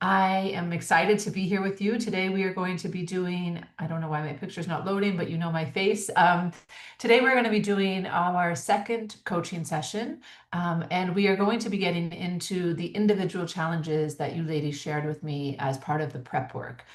I am excited to be here with you. Today we are going to be doing, I don't know why my picture's not loading, but you know my face. Today we're going to be doing our second coaching session, and we are going to be getting into the individual challenges that you ladies shared with me as part of the prep work.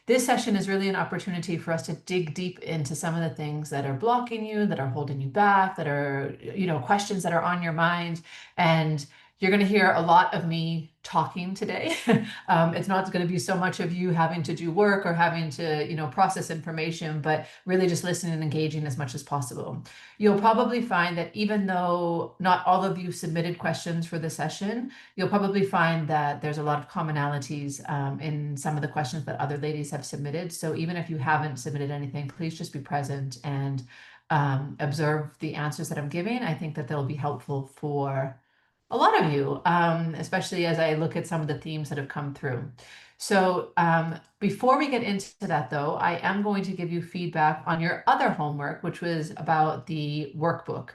This session is really an opportunity for us to dig deep into some of the things that are blocking you, that are holding you back, that are, questions that are on your mind. And you're going to hear a lot of me talking today. It's not going to be so much of you having to do work or having to, process information, but really just listening and engaging as much as possible. You'll probably find that even though not all of you submitted questions for the session, you'll probably find that there's a lot of commonalities in some of the questions that other ladies have submitted. So even if you haven't submitted anything, please just be present and observe the answers that I'm giving. I think that they'll be helpful for a lot of you, especially as I look at some of the themes that have come through. So before we get into that, though, I am going to give you feedback on your other homework, which was about the workbook.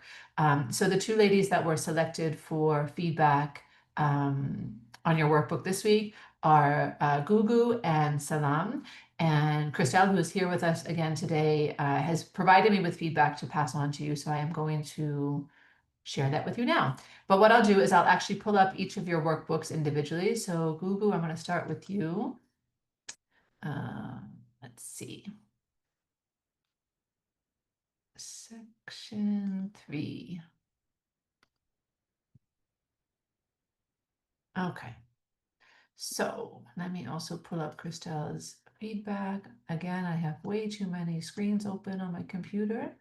So the two ladies that were selected for feedback on your workbook this week are Gugu and Salam. And Christelle, who is here with us again today, has provided me with feedback to pass on to you. So I am going to share that with you now. But what I'll do is I'll actually pull up each of your workbooks individually. So Gugu, I'm going to start with you. Let's see. Section 3. Okay. So let me also pull up Christelle's feedback. Again, I have way too many screens open on my computer.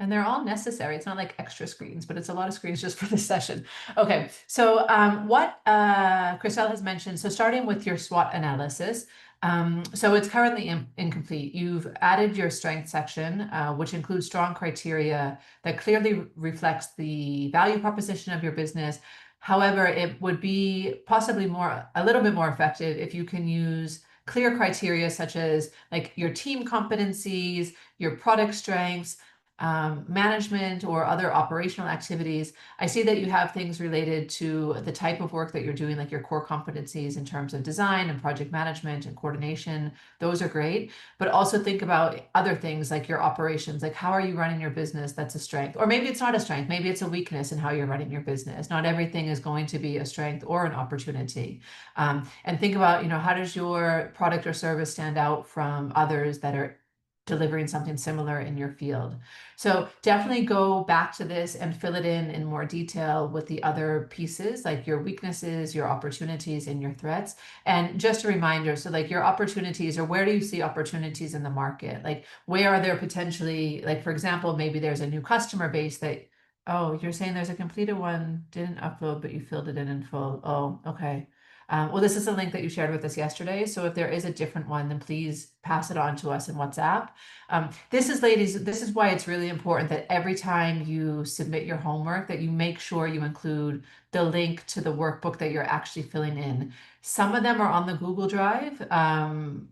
And they're all necessary. It's not like extra screens, but it's a lot of screens just for this session. Okay, so what Christelle has mentioned, so starting with your SWOT analysis, so it's currently incomplete. You've added your strength section, which includes strong criteria that clearly reflects the value proposition of your business. However, it would be possibly a little bit more effective if you can use clear criteria such as like your team competencies, your product strengths, management or other operational activities. I see that you have things related to the type of work that you're doing, like your core competencies in terms of design and project management and coordination. Those are great. But also think about other things like your operations, like how are you running your business? That's a strength. Or maybe it's not a strength. Maybe it's a weakness in how you're running your business. Not everything is going to be a strength or an opportunity. And think about, how does your product or service stand out from others that are delivering something similar in your field. So definitely go back to this and fill it in more detail with the other pieces, like your weaknesses, your opportunities, and your threats. And just a reminder, so like your opportunities, or where do you see opportunities in the market? Like where are there potentially, like for example, maybe there's a new customer base that, oh, you're saying there's a completed one, didn't upload, but you filled it in full. Oh, okay. Well, this is a link that you shared with us yesterday. So if there is a different one, then please pass it on to us in WhatsApp. This is why it's really important that every time you submit your homework, that you make sure you include the link to the workbook that you're actually filling in. Some of them are on the Google Drive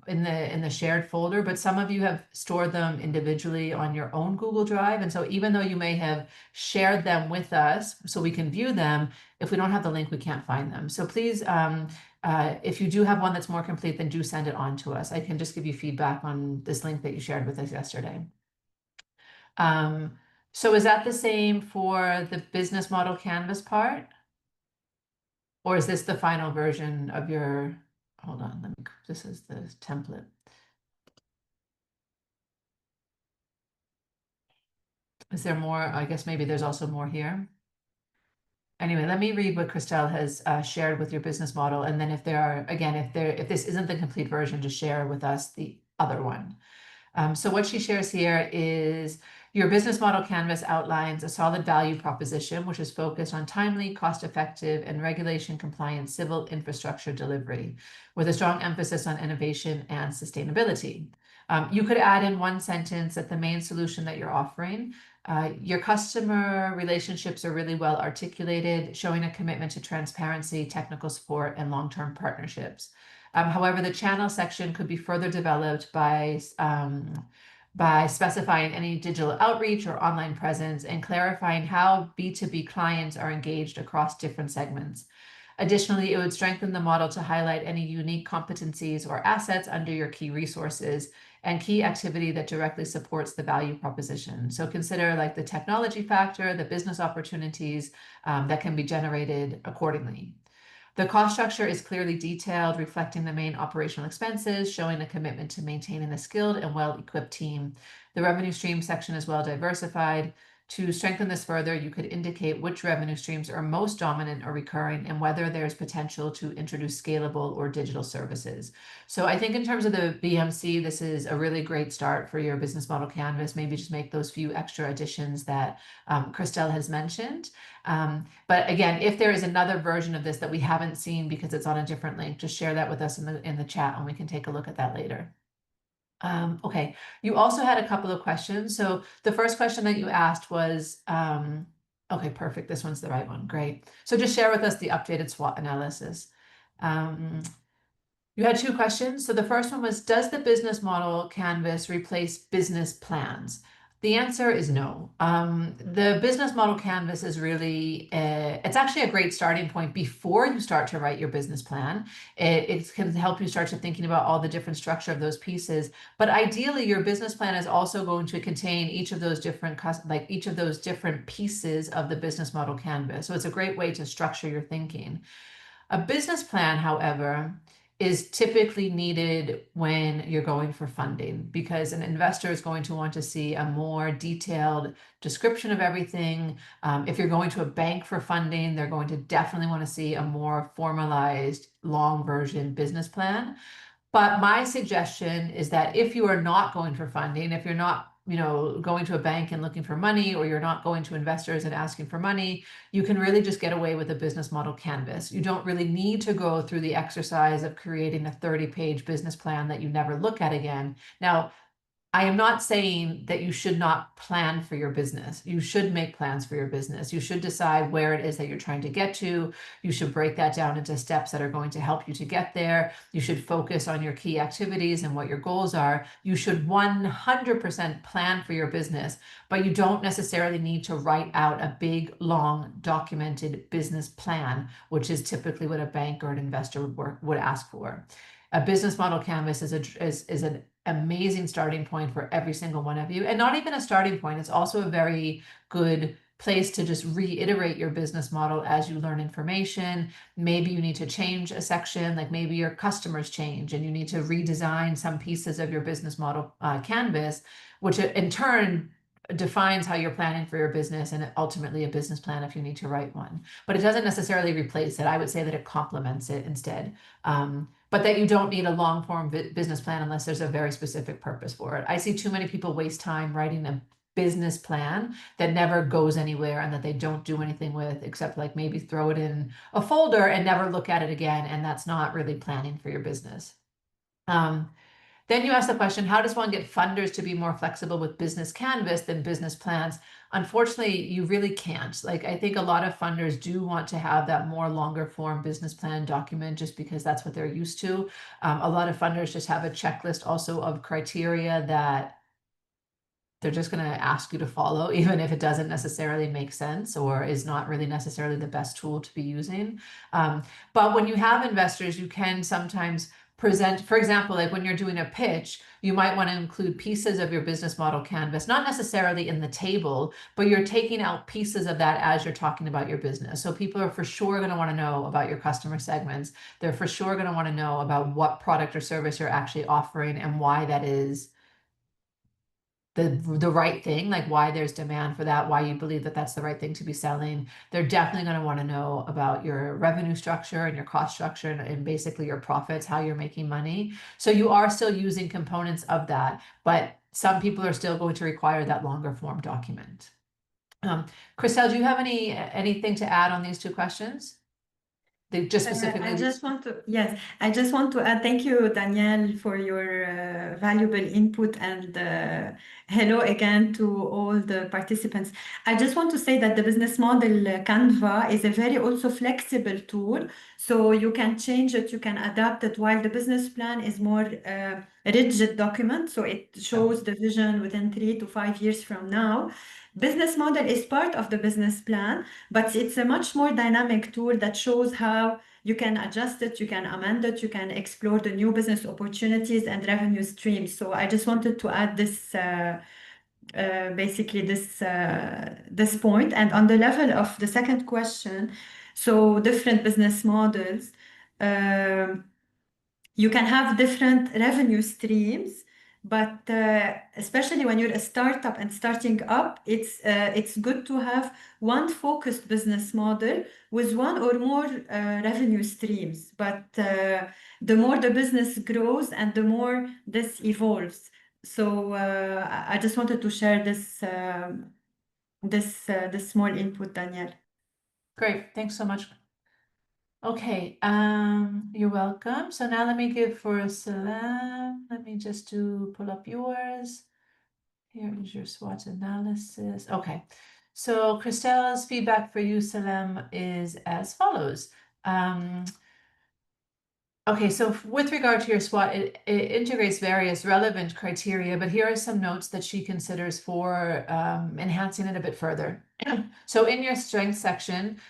in the shared folder, but some of you have stored them individually on your own Google Drive. And so even though you may have shared them with us so we can view them, if we don't have the link, we can't find them. So please, if you do have one that's more complete, then do send it on to us. I can just give you feedback on this link that you shared with us yesterday. So is that the same for the business model canvas part? Or is this the final version of your, hold on, this is the template. Is there more? I guess maybe there's also more here. Anyway, let me read what Christelle has shared with your business model. And then if there are, again, if this isn't the complete version, just share with us the other one. So what she shares here is your business model canvas outlines a solid value proposition, which is focused on timely, cost-effective, and regulation-compliant civil infrastructure delivery, with a strong emphasis on innovation and sustainability. You could add in one sentence that the main solution that you're offering, your customer relationships are really well articulated, showing a commitment to transparency, technical support, and long-term partnerships. However, the channel section could be further developed by by specifying any digital outreach or online presence and clarifying how B2B clients are engaged across different segments. Additionally, it would strengthen the model to highlight any unique competencies or assets under your key resources and key activity that directly supports the value proposition. So consider like the technology factor, the business opportunities that can be generated accordingly. The cost structure is clearly detailed, reflecting the main operational expenses, showing a commitment to maintaining a skilled and well-equipped team. The revenue stream section is well diversified. To strengthen this further, you could indicate which revenue streams are most dominant or recurring and whether there's potential to introduce scalable or digital services. So I think in terms of the BMC, this is a really great start for your business model canvas. Maybe just make those few extra additions that Christelle has mentioned. But again, if there is another version of this that we haven't seen because it's on a different link, just share that with us in the chat and we can take a look at that later. Okay, you also had a couple of questions. So the first question that you asked was, okay, perfect. This one's the right one. Great. So just share with us the updated SWOT analysis. You had two questions. So the first one was, does the business model canvas replace business plans? The answer is no. The business model canvas is really, it's actually a great starting point before you start to write your business plan. It can help you start to thinking about all the different structure of those pieces. But ideally, your business plan is also going to contain each of those different, like each of those different pieces of the business model canvas. So it's a great way to structure your thinking. A business plan, however, is typically needed when you're going for funding because an investor is going to want to see a more detailed description of everything. If you're going to a bank for funding, they're going to definitely want to see a more formalized, long version business plan. But my suggestion is that if you are not going for funding, if you're not going to a bank and looking for money, or you're not going to investors and asking for money, you can really just get away with a business model canvas. You don't really need to go through the exercise of creating a 30-page business plan that you never look at again. Now, I am not saying that you should not plan for your business. You should make plans for your business. You should decide where it is that you're trying to get to. You should break that down into steps that are going to help you to get there. You should focus on your key activities and what your goals are. You should 100% plan for your business, but you don't necessarily need to write out a big, long, documented business plan, which is typically what a bank or an investor would ask for. A business model canvas is an amazing starting point for every single one of you. And not even a starting point, it's also a very good place to just reiterate your business model as you learn information. Maybe you need to change a section, like maybe your customers change and you need to redesign some pieces of your business model canvas, which in turn defines how you're planning for your business and ultimately a business plan if you need to write one. But it doesn't necessarily replace it. I would say that it complements it instead. But that you don't need a long form business plan unless there's a very specific purpose for it. I see too many people waste time writing a business plan that never goes anywhere and that they don't do anything with except like maybe throw it in a folder and never look at it again. And that's not really planning for your business. Then you ask the question, how does one get funders to be more flexible with business canvas than business plans? Unfortunately, you really can't. Like, I think a lot of funders do want to have that more longer form business plan document just because that's what they're used to. A lot of funders just have a checklist also of criteria that they're just going to ask you to follow, even if it doesn't necessarily make sense or is not really necessarily the best tool to be using. But when you have investors, you can sometimes present, for example, like when you're doing a pitch, you might want to include pieces of your business model canvas, not necessarily in the table, but you're taking out pieces of that as you're talking about your business. So people are for sure going to want to know about your customer segments. They're for sure going to want to know about what product or service you're actually offering and why that is the right thing, like why there's demand for that, why you believe that that's the right thing to be selling. They're definitely going to want to know about your revenue structure and your cost structure and basically your profits, how you're making money. So you are still using components of that, but some people are still going to require that longer form document. Christelle, do you have anything to add on these two questions? They just specifically. I just want to, yes, I just want to add, thank you, Danielle, for your valuable input, and hello again to all the participants. I just want to say that the business model Canva is a very also flexible tool, so you can change it, you can adapt it, while the business plan is more rigid document, so it shows the vision within 3 to 5 years from now. Business model is part of the business plan, but it's a much more dynamic tool that shows how you can adjust it, you can amend it, you can explore the new business opportunities and revenue streams. So I just wanted to add this, basically this point. And on the level of the second question, so different business models. You can have different revenue streams, but especially when you're a startup and starting up, it's good to have one focused business model with one or more revenue streams. But the more the business grows and the more this evolves. So I just wanted to share this small input, Danielle. Great, thanks so much. Okay, you're welcome. So now let me give for Salam. Let me just pull up yours. Here is your SWOT analysis. Okay, so Christelle's feedback for you, Salam, is as follows. Okay, so with regard to your SWOT, it integrates various relevant criteria, but here are some notes that she considers for enhancing it a bit further. So in your strengths section,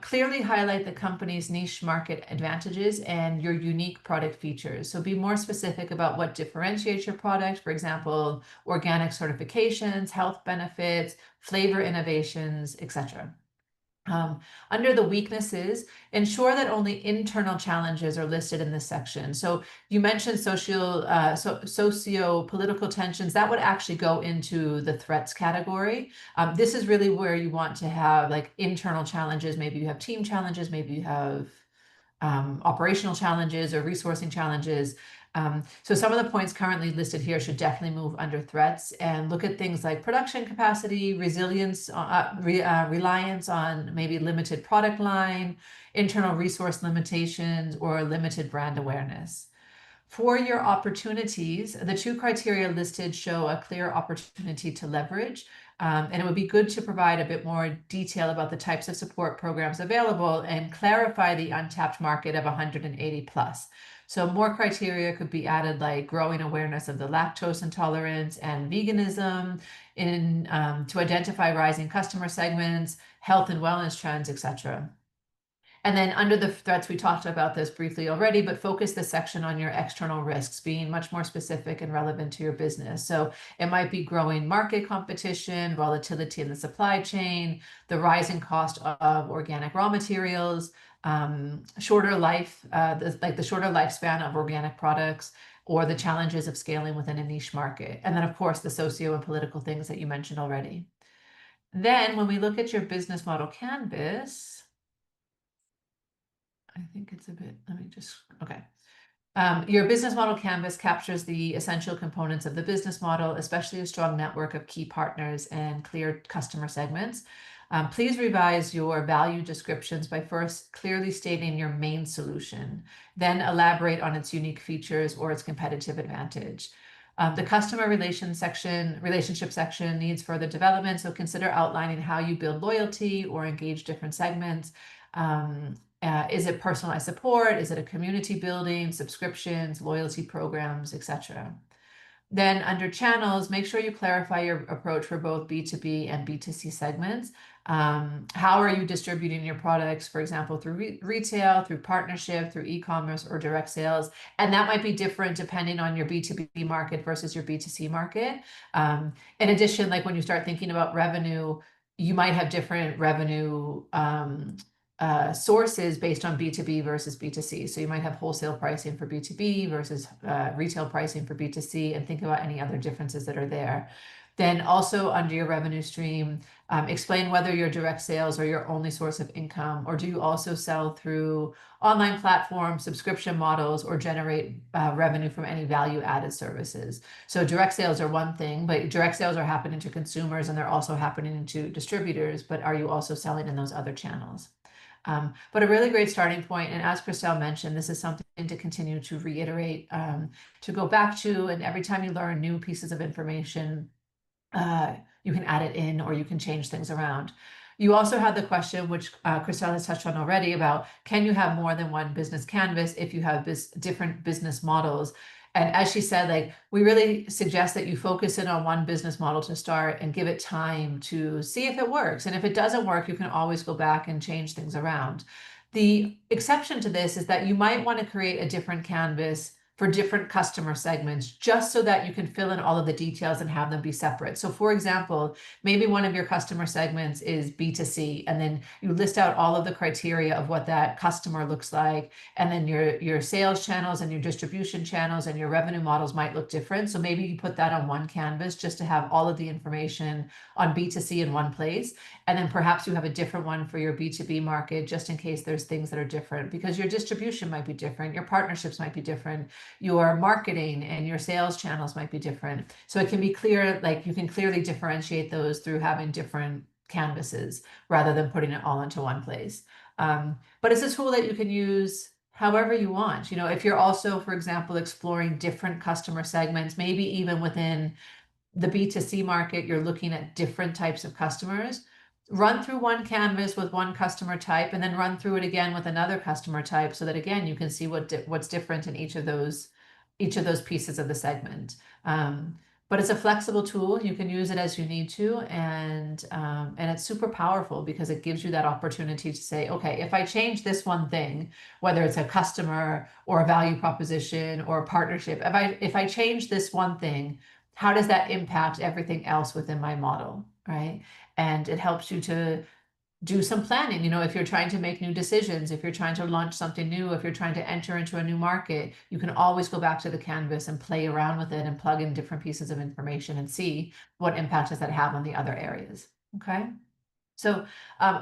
clearly highlight the company's niche market advantages and your unique product features. So be more specific about what differentiates your product, for example, organic certifications, health benefits, flavor innovations, etc. Under the weaknesses, ensure that only internal challenges are listed in this section. So you mentioned socio-political tensions. That would actually go into the threats category. This is really where you want to have like internal challenges. Maybe you have team challenges, maybe you have operational challenges or resourcing challenges. So some of the points currently listed here should definitely move under threats, and look at things like production capacity, resilience, reliance on maybe limited product line, internal resource limitations, or limited brand awareness. For your opportunities, the 2 criteria listed show a clear opportunity to leverage, and it would be good to provide a bit more detail about the types of support programs available and clarify the untapped market of 180 plus. So more criteria could be added, like growing awareness of the lactose intolerance and veganism, to identify rising customer segments, health and wellness trends, etc. And then under the threats, we talked about this briefly already, but focus this section on your external risks, being much more specific and relevant to your business. So it might be growing market competition, volatility in the supply chain, the rising cost of organic raw materials, shorter life, the shorter lifespan of organic products, or the challenges of scaling within a niche market. And then, of course, the socio and political things that you mentioned already. Then when we look at your business model canvas, I think it's a bit, let me just, okay. Your business model canvas captures the essential components of the business model, especially a strong network of key partners and clear customer segments. Please revise your value descriptions by first clearly stating your main solution, then elaborate on its unique features or its competitive advantage. The customer relationship section needs further development, so consider outlining how you build loyalty or engage different segments. Is it personalized support? Is it a community building, subscriptions, loyalty programs, etc.? Then under channels, make sure you clarify your approach for both B2B and B2C segments. How are you distributing your products, for example, through retail, through partnership, through e-commerce, or direct sales? And that might be different depending on your B2B market versus your B2C market. In addition, like when you start thinking about revenue, you might have different revenue sources based on B2B versus B2C. So you might have wholesale pricing for B2B versus retail pricing for B2C, and think about any other differences that are there. Then also under your revenue stream, explain whether your direct sales are your only source of income, or do you also sell through online platforms, subscription models, or generate revenue from any value-added services. So direct sales are one thing, but direct sales are happening to consumers and they're also happening to distributors, but are you also selling in those other channels? But a really great starting point, and as Christelle mentioned, this is something to continue to reiterate, to go back to, and every time you learn new pieces of information, you can add it in or you can change things around. You also had the question, which Christelle has touched on already, about can you have more than one business canvas if you have different business models? And as she said, like, we really suggest that you focus in on one business model to start and give it time to see if it works. And if it doesn't work, you can always go back and change things around. The exception to this is that you might want to create a different canvas for different customer segments, just so that you can fill in all of the details and have them be separate. So for example, maybe one of your customer segments is B2C, and then you list out all of the criteria of what that customer looks like, and then your sales channels and your distribution channels and your revenue models might look different. So maybe you put that on one canvas just to have all of the information on B2C in one place. And then perhaps you have a different one for your B2B market, just in case there's things that are different, because your distribution might be different, your partnerships might be different, your marketing and your sales channels might be different. So it can be clear, like, you can clearly differentiate those through having different canvases rather than putting it all into one place. But it's a tool that you can use however you want. You know, if you're also, for example, exploring different customer segments, maybe even within the B2C market, you're looking at different types of customers. Run through one canvas with one customer type, and then run through it again with another customer type, so that again you can see what's different in each of those pieces of the segment. But it's a flexible tool. You can use it as you need to, and it's super powerful because it gives you that opportunity to say, okay, if I change this one thing, whether it's a customer or a value proposition or a partnership, if I change this one thing, how does that impact everything else within my model, right? And it helps you to do some planning. You know, if you're trying to make new decisions, if you're trying to launch something new, if you're trying to enter into a new market, you can always go back to the canvas and play around with it and plug in different pieces of information and see what impact does that have on the other areas. Okay. So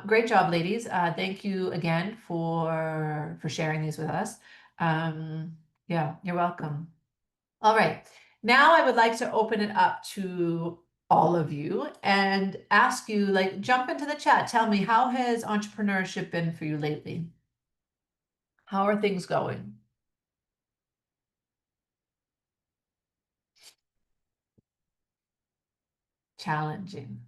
great job, ladies. Thank you again for sharing these with us. Yeah, you're welcome. All right. Now I would like to open it up to all of you and ask you, like, jump into the chat. Tell me, how has entrepreneurship been for you lately? How are things going? Challenging.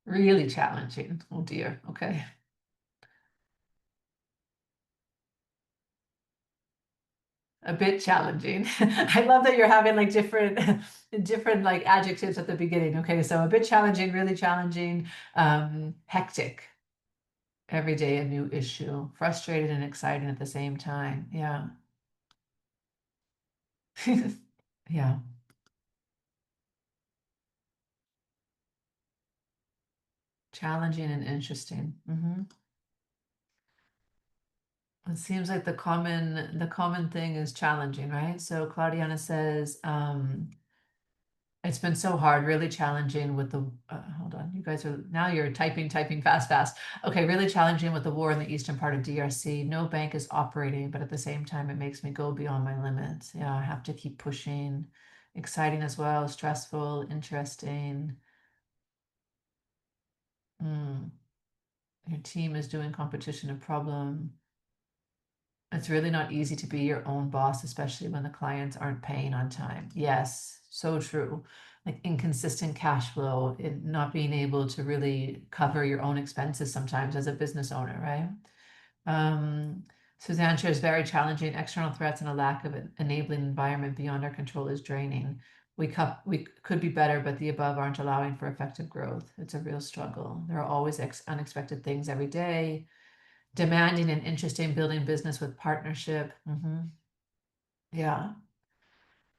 Really challenging. Oh dear. Okay. A bit challenging. I love that you're having like different like adjectives at the beginning. Okay, so a bit challenging, really challenging, hectic. Every day a new issue, frustrated and exciting at the same time. Yeah. Yeah. Challenging and interesting. It seems like the common thing is challenging, right? So Claudiana says, it's been so hard, really challenging with the, hold on, you guys are, now you're typing fast. Okay, really challenging with the war in the eastern part of DRC. No bank is operating, but at the same time, it makes me go beyond my limits. Yeah, I have to keep pushing. Exciting as well, stressful, interesting. Mm. Your team is doing competition and problem. It's really not easy to be your own boss, especially when the clients aren't paying on time. Yes, so true. Like inconsistent cash flow, not being able to really cover your own expenses sometimes as a business owner, right? Suzanne shares very challenging external threats and a lack of an enabling environment beyond our control is draining. We could be better, but the above aren't allowing for effective growth. It's a real struggle. There are always unexpected things every day. Demanding and interesting, building business with partnership. Yeah.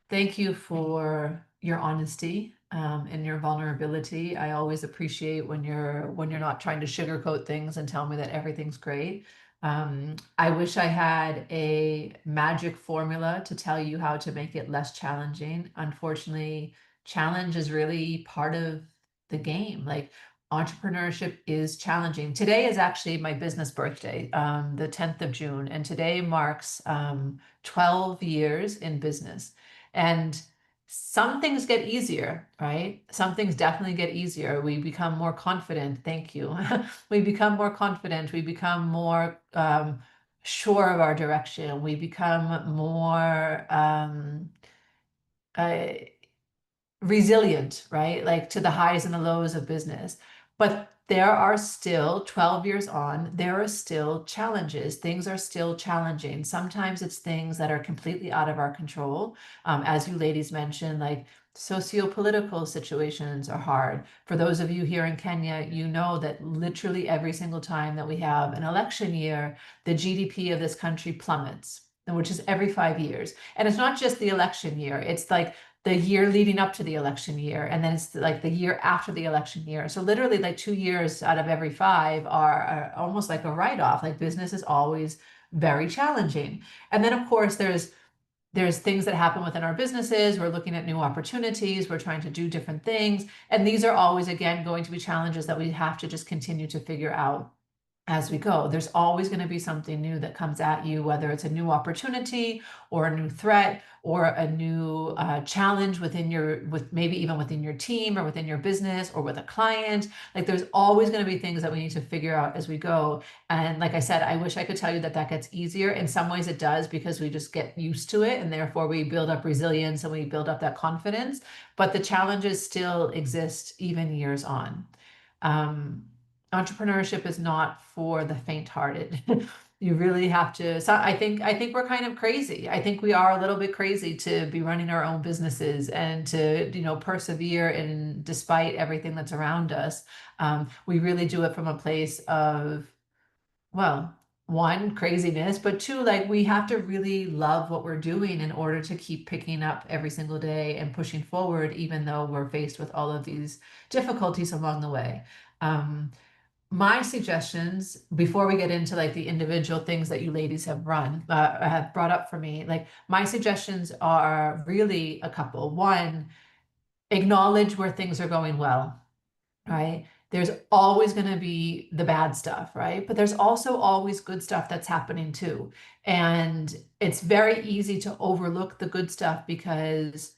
Thank you for your honesty and your vulnerability. I always appreciate when you're not trying to sugarcoat things and tell me that everything's great. I wish I had a magic formula to tell you how to make it less challenging. Unfortunately, challenge is really part of the game. Like, entrepreneurship is challenging. Today is actually my business birthday, the 10th of June, and today marks 12 years in business. And some things get easier, right? Some things definitely get easier. We become more confident. Thank you. We become more confident. We become more sure of our direction. We become more uh, resilient, right? Like to the highs and the lows of business. But there are still 12 years on, there are still challenges. Things are still challenging. Sometimes it's things that are completely out of our control. As you ladies mentioned, like socio-political situations are hard. For those of you here in Kenya, you know that literally every single time that we have an election year, the GDP of this country plummets, which is every 5 years. And it's not just the election year, it's like the year leading up to the election year, and then it's like the year after the election year. So literally like 2 years out of every five are almost like a write-off. Like business is always very challenging. And then of course there's things that happen within our businesses. We're looking at new opportunities. We're trying to do different things. And these are always, again, going to be challenges that we have to just continue to figure out as we go. There's always going to be something new that comes at you, whether it's a new opportunity or a new threat or a new challenge with maybe even within your team or within your business or with a client. Like there's always going to be things that we need to figure out as we go. And like I said, I wish I could tell you that that gets easier. In some ways it does, because we just get used to it, and therefore we build up resilience and we build up that confidence. But the challenges still exist even years on. Entrepreneurship is not for the faint-hearted. You really have to. So I think we're kind of crazy. I think we are a little bit crazy to be running our own businesses and to, persevere in despite everything that's around us. We really do it from a place of, well, one, craziness, but two, like we have to really love what we're doing in order to keep picking up every single day and pushing forward, even though we're faced with all of these difficulties along the way. My suggestions before we get into like the individual things that you ladies have brought up for me, like my suggestions are really a couple. One, acknowledge where things are going well, right? There's always going to be the bad stuff, right? But there's also always good stuff that's happening too. And it's very easy to overlook the good stuff because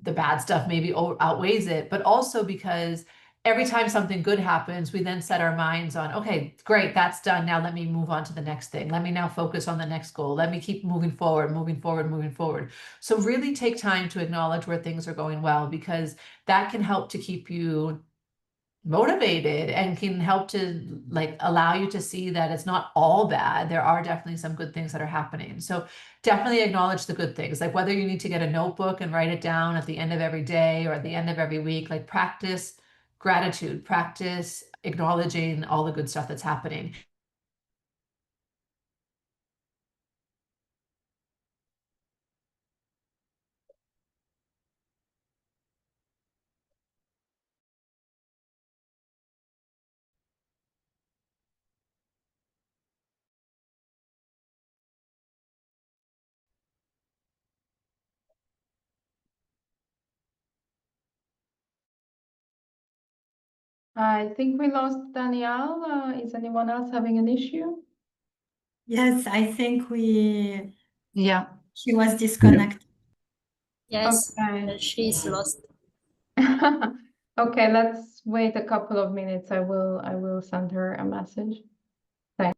the bad stuff maybe outweighs it, but also because every time something good happens, we then set our minds on, okay, great, that's done. Now let me move on to the next thing. Let me now focus on the next goal. Let me keep moving forward, moving forward, moving forward. So really take time to acknowledge where things are going well, because that can help to keep you motivated and can help to like allow you to see that it's not all bad. There are definitely some good things that are happening. So definitely acknowledge the good things, like whether you need to get a notebook and write it down at the end of every day or at the end of every week, like practice gratitude, practice acknowledging all the good stuff that's happening. I think we lost Danielle. Is anyone else having an issue? Yes, I think Yeah. she was disconnected. Yes, Okay. she's lost. Okay, let's wait a couple of minutes. I will send her a message. Thanks.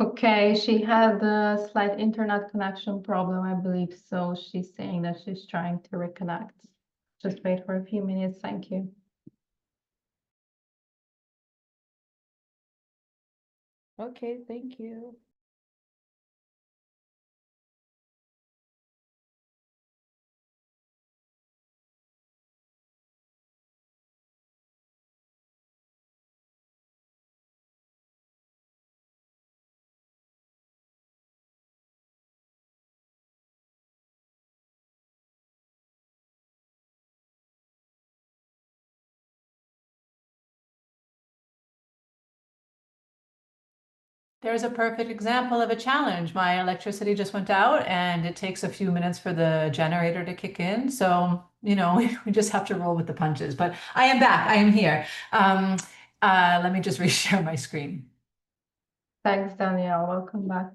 Okay, she had a slight internet connection problem, I believe. So she's saying that she's trying to reconnect. Just wait for a few minutes. Thank you. Okay, thank you. There's a perfect example of a challenge. My electricity just went out and it takes a few minutes for the generator to kick in. So, you know, we just have to roll with the punches. But I am back. I am here. Let me just reshare my screen. Thanks, Danielle. Welcome back.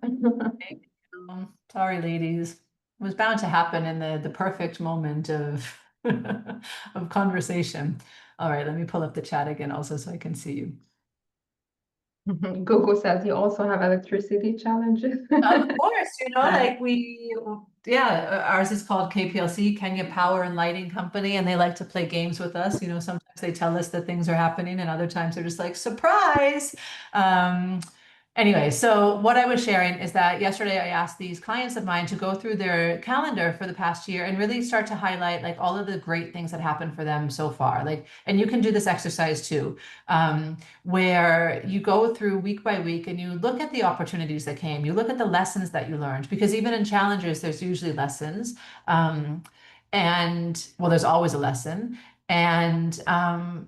Sorry, ladies. It was bound to happen in the perfect moment of of conversation. All right, let me pull up the chat again also so I can see you. Google says you also have electricity challenges. Of course, you know, like ours is called KPLC, Kenya Power and Lighting Company, and they like to play games with us. You know, sometimes they tell us that things are happening, and other times they're just like, surprise. Anyway, so what I was sharing is that yesterday I asked these clients of mine to go through their calendar for the past year and really start to highlight like all of the great things that happened for them so far. Like, and you can do this exercise too, where you go through week by week and you look at the opportunities that came, you look at the lessons that you learned, because even in challenges, there's usually lessons. And well, there's always a lesson. And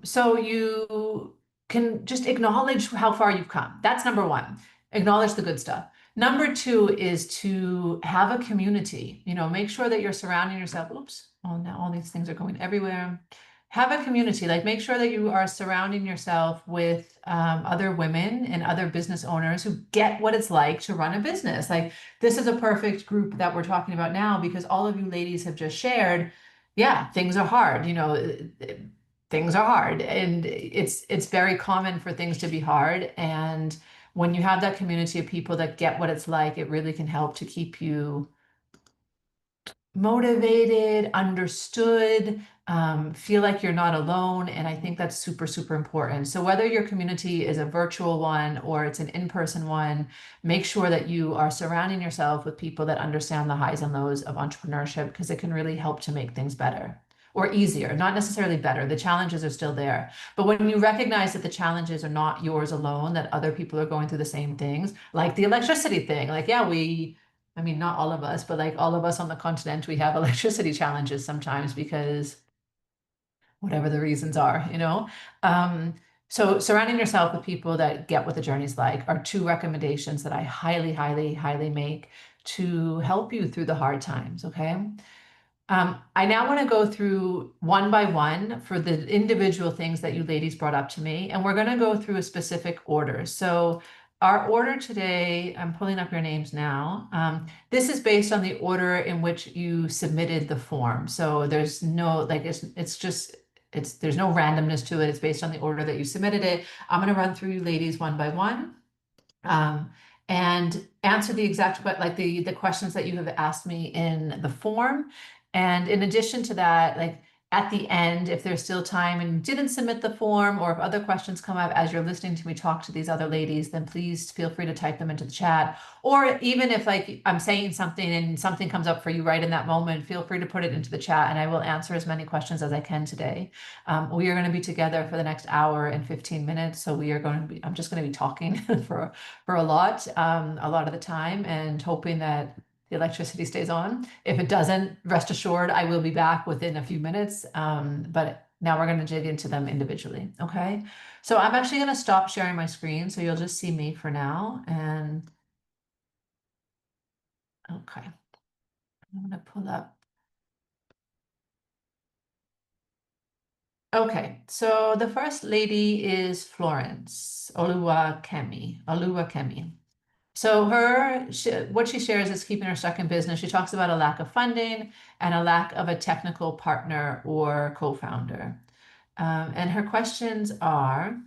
so you can just acknowledge how far you've come. That's number one. Acknowledge the good stuff. Number two is to have a community. You know, make sure that you're surrounding yourself. Oops. Oh, now all these things are going everywhere. Have a community. Like, make sure that you are surrounding yourself with other women and other business owners who get what it's like to run a business. Like, this is a perfect group that we're talking about now because all of you ladies have just shared, yeah, things are hard. You know, things are hard, and it's very common for things to be hard. And when you have that community of people that get what it's like, it really can help to keep you motivated, understood, feel like you're not alone. And I think that's super, super important. So whether your community is a virtual one or it's an in-person one, make sure that you are surrounding yourself with people that understand the highs and lows of entrepreneurship, because it can really help to make things better or easier, not necessarily better. The challenges are still there. But when you recognize that the challenges are not yours alone, that other people are going through the same things, like the electricity thing, like, yeah, I mean, not all of us, but like all of us on the continent, we have electricity challenges sometimes because whatever the reasons are, you know? So surrounding yourself with people that get what the journey's like are two recommendations that I highly, highly, highly make to help you through the hard times, okay? I now want to go through one by one for the individual things that you ladies brought up to me, and we're going to go through a specific order. So our order today, I'm pulling up your names now. This is based on the order in which you submitted the form. So there's no, like, there's no randomness to it. It's based on the order that you submitted it. I'm going to run through you ladies one by one. And answer the exact, like the questions that you have asked me in the form. And in addition to that, like at the end, if there's still time and you didn't submit the form, or if other questions come up as you're listening to me talk to these other ladies, then please feel free to type them into the chat. Or even if like I'm saying something and something comes up for you right in that moment, feel free to put it into the chat and I will answer as many questions as I can today. We are going to be together for the next hour and 15 minutes. So we are going to be, I'm just going to be talking for a lot of the time, and hoping that the electricity stays on. If it doesn't, rest assured, I will be back within a few minutes. But now we're going to dig into them individually. Okay. So I'm actually going to stop sharing my screen. So you'll just see me for now. And okay, I'm going to pull up. Okay, so the first lady is Florence Oluwakemi. So what she shares is keeping her stuck in business. She talks about a lack of funding and a lack of a technical partner or co-founder. And her questions are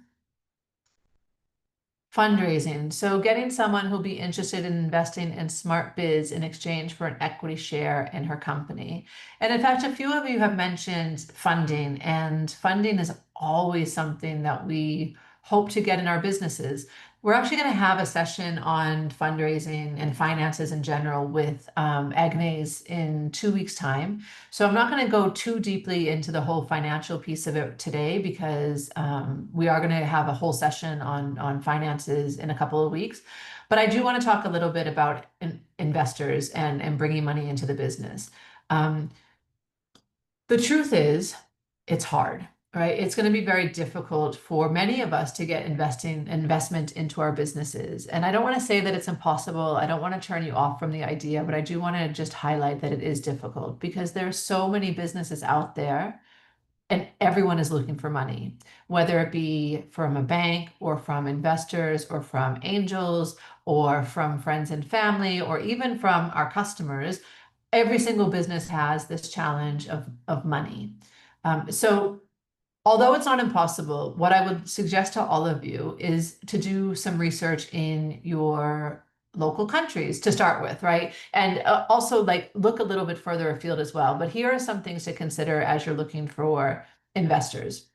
fundraising. So getting someone who'll be interested in investing in smart biz in exchange for an equity share in her company. And in fact, a few of you have mentioned funding, and funding is always something that we hope to get in our businesses. We're actually going to have a session on fundraising and finances in general with Agnes in 2 weeks' time. So I'm not going to go too deeply into the whole financial piece of it today, because we are going to have a whole session on finances in a couple of weeks. But I do want to talk a little bit about investors and bringing money into the business. The truth is, it's hard. right? It's going to be very difficult for many of us to get investment into our businesses. And I don't want to say that it's impossible. I don't want to turn you off from the idea, but I do want to just highlight that it is difficult because there are so many businesses out there and everyone is looking for money, whether it be from a bank or from investors or from angels or from friends and family or even from our customers. Every single business has this challenge of money. So although it's not impossible, what I would suggest to all of you is to do some research in your local countries to start with, right? And also like look a little bit further afield as well. But here are some things to consider as you're looking for investors.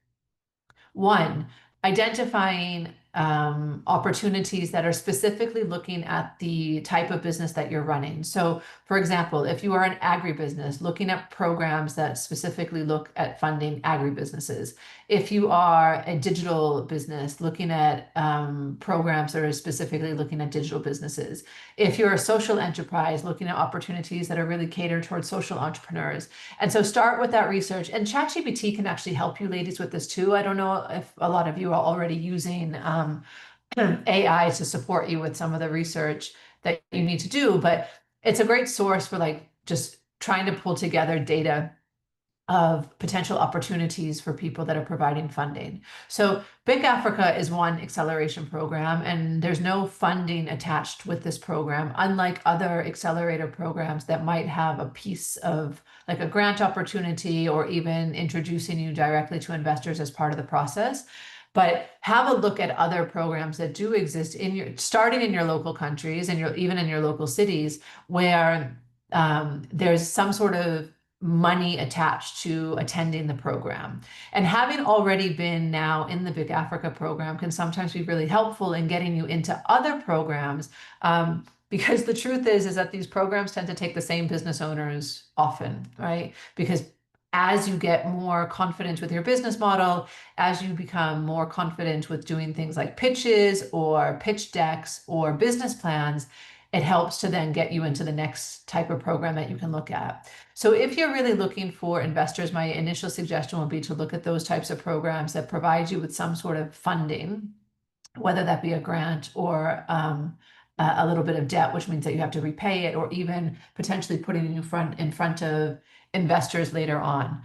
One, identifying opportunities that are specifically looking at the type of business that you're running. So, for example, if you are an agribusiness, looking at programs that specifically look at funding agribusinesses. If you are a digital business, looking at programs that are specifically looking at digital businesses. If you're a social enterprise, looking at opportunities that are really catered towards social entrepreneurs. And so start with that research. And ChatGPT can actually help you ladies with this too. I don't know if a lot of you are already using AI to support you with some of the research that you need to do, but it's a great source for like just trying to pull together data of potential opportunities for people that are providing funding. So BIC Africa is one acceleration program, and there's no funding attached with this program, unlike other accelerator programs that might have a piece of like a grant opportunity or even introducing you directly to investors as part of the process. But have a look at other programs that do exist in your starting in your local countries and even in your local cities where there's some sort of money attached to attending the program. And having already been now in the BIC Africa program can sometimes be really helpful in getting you into other programs. Because the truth is that these programs tend to take the same business owners often, right? Because as you get more confident with your business model, as you become more confident with doing things like pitches or pitch decks or business plans, it helps to then get you into the next type of program that you can look at. So if you're really looking for investors, my initial suggestion would be to look at those types of programs that provide you with some sort of funding, whether that be a grant or a little bit of debt, which means that you have to repay it, or even potentially putting it in front of investors later on.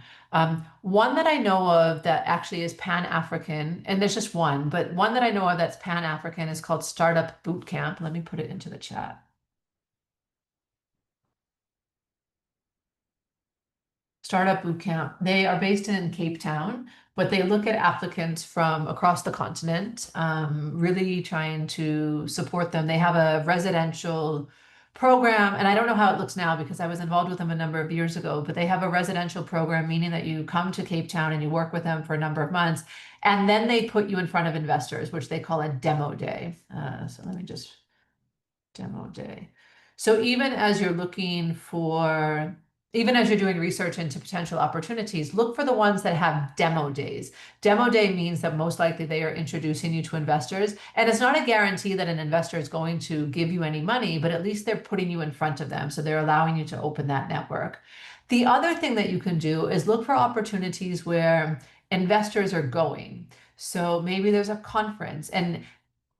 One that I know of that actually is Pan-African, and there's just one, but one that I know of that's Pan-African is called Startup Bootcamp. Let me put it into the chat. Startup Bootcamp. They are based in Cape Town, but they look at applicants from across the continent, really trying to support them. They have a residential program, and I don't know how it looks now because I was involved with them a number of years ago, but they have a residential program, meaning that you come to Cape Town and you work with them for a number of months, and then they put you in front of investors, which they call a demo day. So let me just demo day. So even as you're doing research into potential opportunities, look for the ones that have demo days. Demo day means that most likely they are introducing you to investors. And it's not a guarantee that an investor is going to give you any money, but at least they're putting you in front of them. So they're allowing you to open that network. The other thing that you can do is look for opportunities where investors are going. So maybe there's a conference, and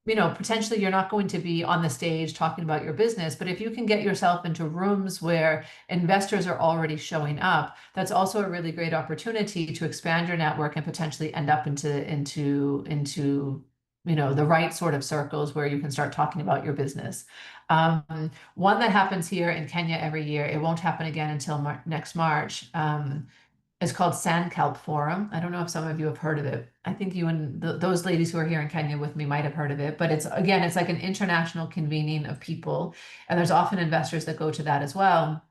potentially you're not going to be on the stage talking about your business, but if you can get yourself into rooms where investors are already showing up, that's also a really great opportunity to expand your network and potentially end up into the right sort of circles where you can start talking about your business. One that happens here in Kenya every year, it won't happen again until next March. It's called Sandkelp Forum. I don't know if some of you have heard of it. I think you and those ladies who are here in Kenya with me might have heard of it, but it's like an international convening of people, and there's often investors that go to that as well.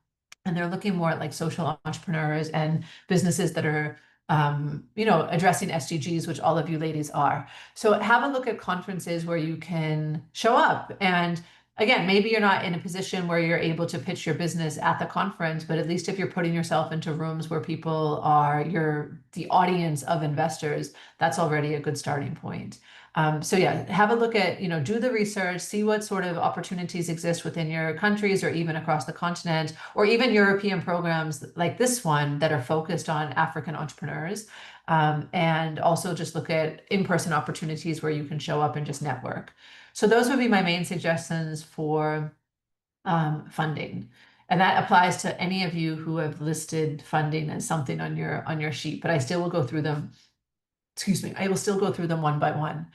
And they're looking more at like social entrepreneurs and businesses that are addressing SDGs, which all of you ladies are. So have a look at conferences where you can show up. And again, maybe you're not in a position where you're able to pitch your business at the conference, but at least if you're putting yourself into rooms where people are the audience of investors, that's already a good starting point. So yeah, have a look at, do the research, see what sort of opportunities exist within your countries or even across the continent, or even European programs like this one that are focused on African entrepreneurs. and also just look at in-person opportunities where you can show up and just network. So those would be my main suggestions for funding. And that applies to any of you who have listed funding as something on your sheet, but I still will go through them. Excuse me, I will still go through them one by one.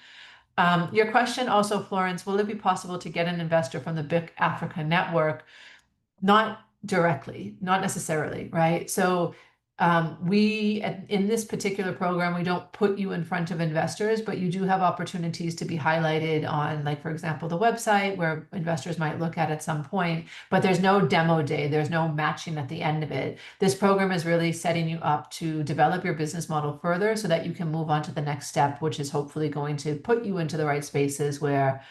Your question also, Florence, will it be possible to get an investor from the BIC Africa network? Not directly, not necessarily, right? So in this particular program, we don't put you in front of investors, but you do have opportunities to be highlighted on, like, for example, the website where investors might look at some point, but there's no demo day, there's no matching at the end of it. This program is really setting you up to develop your business model further so that you can move on to the next step, which is hopefully going to put you into the right spaces where,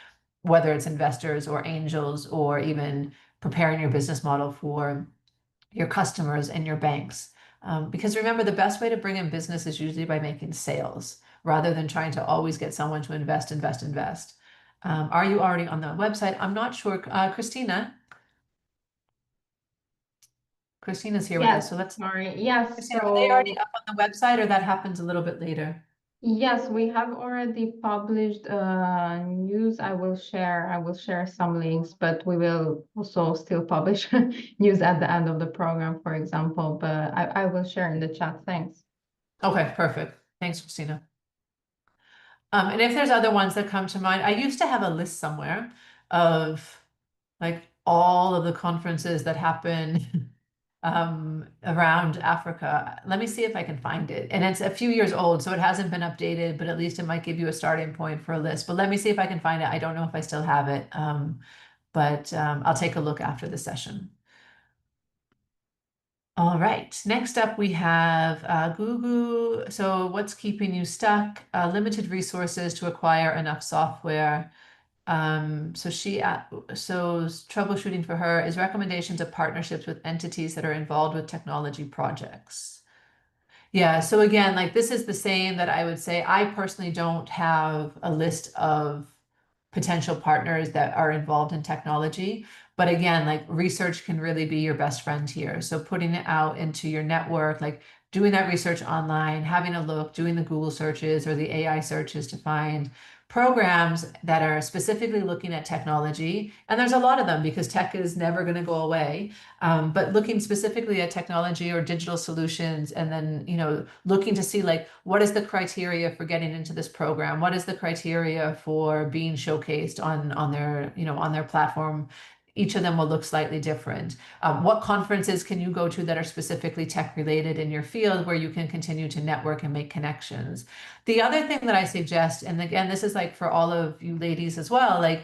whether it's investors or angels or even preparing your business model for your customers and your banks. Because remember, the best way to bring in business is usually by making sales rather than trying to always get someone to invest. Are you already on the website? I'm not sure. Christina's here with us. So let's. Sorry. Yes. Christina, are they already up on the website, or that happens a little bit later? Yes, we have already published news. I will share some links, but we will also still publish news at the end of the program, for example. But I will share in the chat. Thanks. Okay, perfect. Thanks, Christina. And if there's other ones that come to mind, I used to have a list somewhere of like all of the conferences that happen around Africa. Let me see if I can find it. And it's a few years old, so it hasn't been updated, but at least it might give you a starting point for a list. But let me see if I can find it. I don't know if I still have it, but I'll take a look after the session. All right, next up we have Gugu. So what's keeping you stuck? Limited resources to acquire enough software. So troubleshooting for her is recommendations of partnerships with entities that are involved with technology projects. Yeah, so again, like this is the same that I would say, I personally don't have a list of potential partners that are involved in technology. But again, like research can really be your best friend here. So putting it out into your network, like doing that research online, having a look, doing the Google searches or the AI searches to find programs that are specifically looking at technology. And there's a lot of them because tech is never going to go away. But looking specifically at technology or digital solutions, and then, you know, looking to see like, what is the criteria for getting into this program? What is the criteria for being showcased on their, you know, on their platform? Each of them will look slightly different. What conferences can you go to that are specifically tech related in your field where you can continue to network and make connections? The other thing that I suggest, and again, this is like for all of you ladies as well, like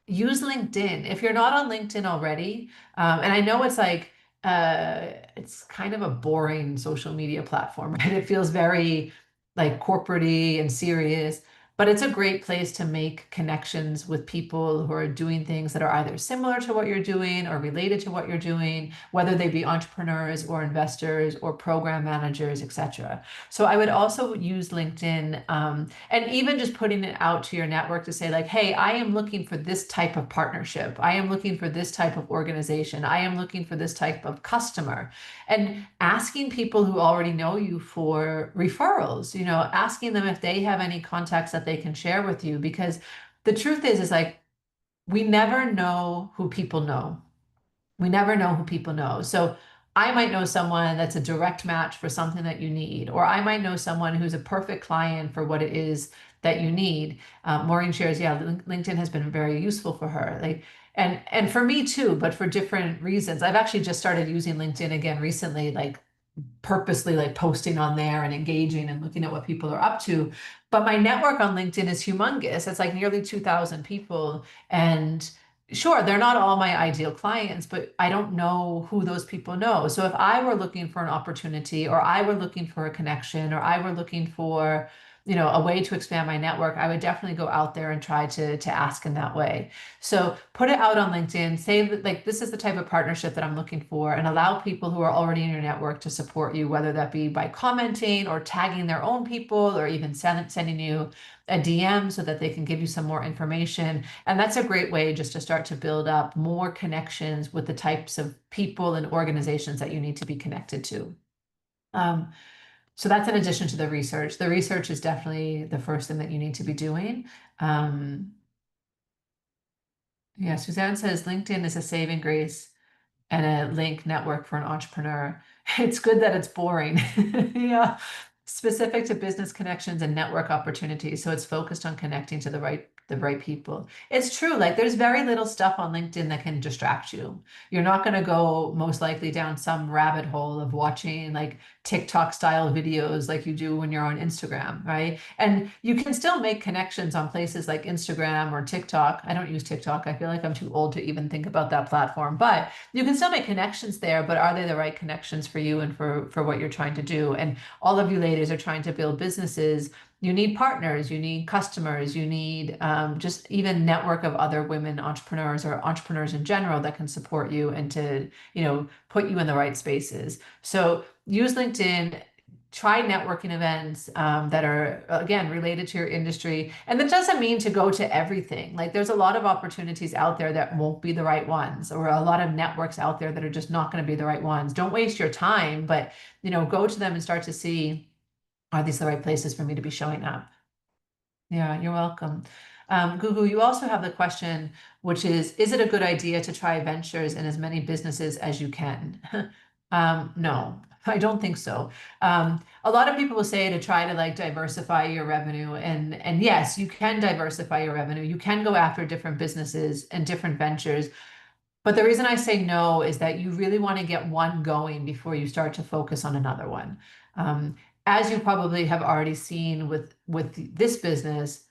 use LinkedIn. If you're not on LinkedIn already, and I know it's like, it's kind of a boring social media platform, right? It feels very like corporate-y and serious, but it's a great place to make connections with people who are doing things that are either similar to what you're doing or related to what you're doing, whether they be entrepreneurs or investors or program managers, etc. So I would also use LinkedIn, and even just putting it out to your network to say like, hey, I am looking for this type of partnership. I am looking for this type of organization. I am looking for this type of customer. And asking people who already know you for referrals, you know, asking them if they have any contacts that they can share with you, because the truth is like, we never know who people know. We never know who people know. So I might know someone that's a direct match for something that you need, or I might know someone who's a perfect client for what it is that you need. Maureen shares, yeah, LinkedIn has been very useful for her. Like, and for me too, but for different reasons. I've actually just started using LinkedIn again recently, like purposely like posting on there and engaging and looking at what people are up to. But my network on LinkedIn is humongous. It's like nearly 2,000 people. And sure, they're not all my ideal clients, but I don't know who those people know. So if I were looking for an opportunity, or I were looking for a connection, or I were looking for, you know, a way to expand my network, I would definitely go out there and try to ask in that way. So put it out on LinkedIn, say that like, this is the type of partnership that I'm looking for, and allow people who are already in your network to support you, whether that be by commenting or tagging their own people, or even sending you a DM so that they can give you some more information. And that's a great way just to start to build up more connections with the types of people and organizations that you need to be connected to. So that's in addition to the research. The research is definitely the first thing that you need to be doing. Yeah, Suzanne says LinkedIn is a saving grace and a link network for an entrepreneur. It's good that it's boring. Yeah. Specific to business connections and network opportunities. So it's focused on connecting to the right people. It's true. Like there's very little stuff on LinkedIn that can distract you. You're not going to go most likely down some rabbit hole of watching like TikTok style videos like you do when you're on Instagram, right? And you can still make connections on places like Instagram or TikTok. I don't use TikTok. I feel like I'm too old to even think about that platform, but you can still make connections there, but are they the right connections for you and for what you're trying to do? And all of you ladies are trying to build businesses. You need partners, you need customers, you need just even network of other women entrepreneurs or entrepreneurs in general that can support you and to, put you in the right spaces. So use LinkedIn. Try networking events that are, again, related to your industry. And that doesn't mean to go to everything. Like there's a lot of opportunities out there that won't be the right ones, or a lot of networks out there that are just not going to be the right ones. Don't waste your time, but, go to them and start to see, are these the right places for me to be showing up? Yeah, you're welcome. Gugu, you also have the question, which is it a good idea to try ventures in as many businesses as you can? No, I don't think so. A lot of people will say to try to like diversify your revenue, and yes, you can diversify your revenue. You can go after different businesses and different ventures. But the reason I say no is that you really want to get one going before you start to focus on another one. As you probably have already seen with this business,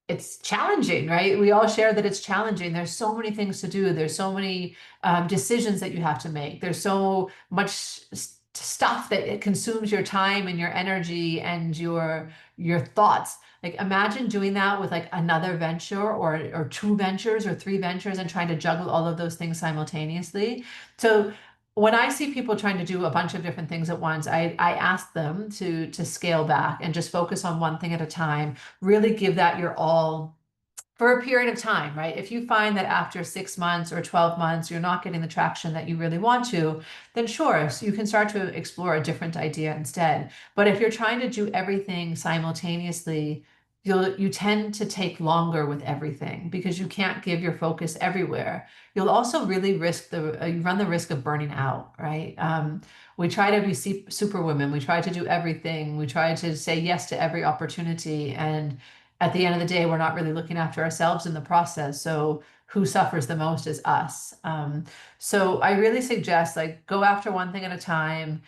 it's challenging, right? We all share that it's challenging. There's so many things to do. There's so many decisions that you have to make. There's so much stuff that it consumes your time and your energy and your thoughts. Like imagine doing that with like another venture or two ventures or three ventures and trying to juggle all of those things simultaneously. So when I see people trying to do a bunch of different things at once, I ask them to scale back and just focus on one thing at a time, really give that your all for a period of time, right? If you find that after 6 months or 12 months, you're not getting the traction that you really want to, then sure, so you can start to explore a different idea instead. But if you're trying to do everything simultaneously, you tend to take longer with everything because you can't give your focus everywhere. You'll also really you run the risk of burning out, right? We try to be super women. We try to do everything. We try to say yes to every opportunity. And at the end of the day, we're not really looking after ourselves in the process. So who suffers the most is us. So I really suggest like go after one thing at a time.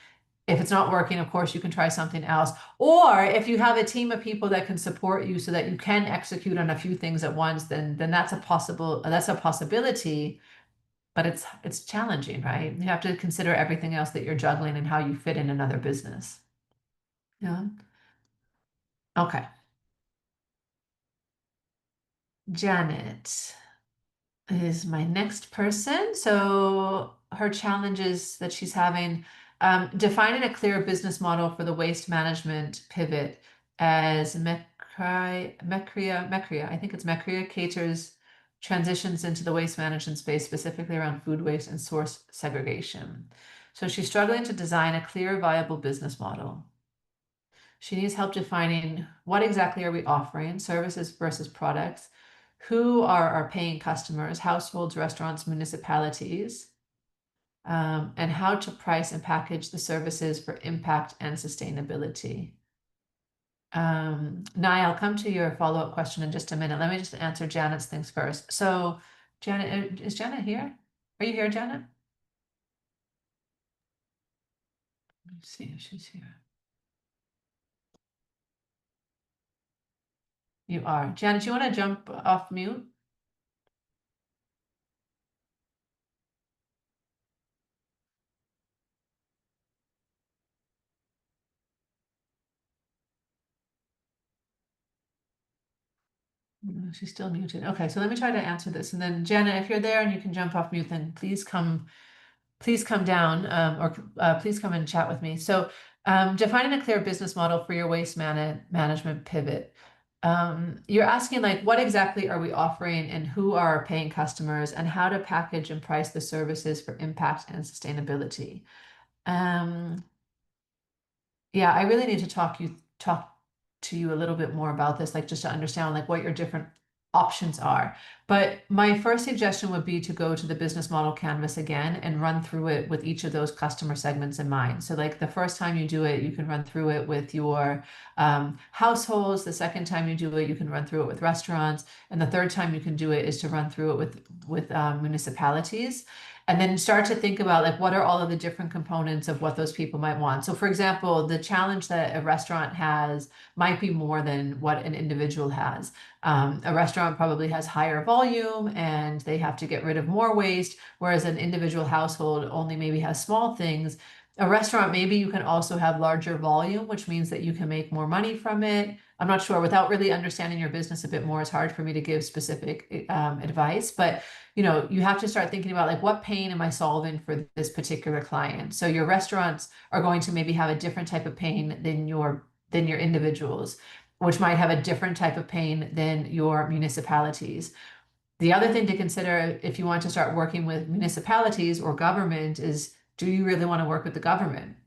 If it's not working, of course, you can try something else. Or if you have a team of people that can support you so that you can execute on a few things at once, then that's a possibility, but it's challenging, right? You have to consider everything else that you're juggling and how you fit in another business. Yeah. Okay. Janet is my next person. So her challenges that she's having, defining a clear business model for the waste management pivot as Mecria, I think it's Mecria caters transitions into the waste management space, specifically around food waste and source segregation. So she's struggling to design a clear, viable business model. She needs help defining what exactly are we offering, services versus products, who are our paying customers, households, restaurants, municipalities, and how to price and package the services for impact and sustainability. Nai, I'll come to your follow-up question in just a minute. Let me just answer Janet's things first. So, Janet, is Janet here? Are you here, Janet? Let's see if she's here. You are. Janet, you want to jump off mute? No, she's still muted. Okay, so let me try to answer this. And then Janet, if you're there and you can jump off mute, then please come down or please come and chat with me. So defining a clear business model for your waste management pivot. You're asking like, what exactly are we offering and who are our paying customers and how to package and price the services for impact and sustainability. Yeah, I really need to talk to you a little bit more about this, like just to understand like what your different options are. But my first suggestion would be to go to the business model canvas again and run through it with each of those customer segments in mind. So like the first time you do it, you can run through it with your households. The second time you do it, you can run through it with restaurants. And the third time you can do it is to run through it with municipalities. And then start to think about like what are all of the different components of what those people might want. So for example, the challenge that a restaurant has might be more than what an individual has. A restaurant probably has higher volume and they have to get rid of more waste, whereas an individual household only maybe has small things. A restaurant, maybe you can also have larger volume, which means that you can make more money from it. I'm not sure. Without really understanding your business a bit more, it's hard for me to give specific advice, but you have to start thinking about like what pain am I solving for this particular client? So your restaurants are going to maybe have a different type of pain than your individuals, which might have a different type of pain than your municipalities. The other thing to consider if you want to start working with municipalities or government is, do you really want to work with the government?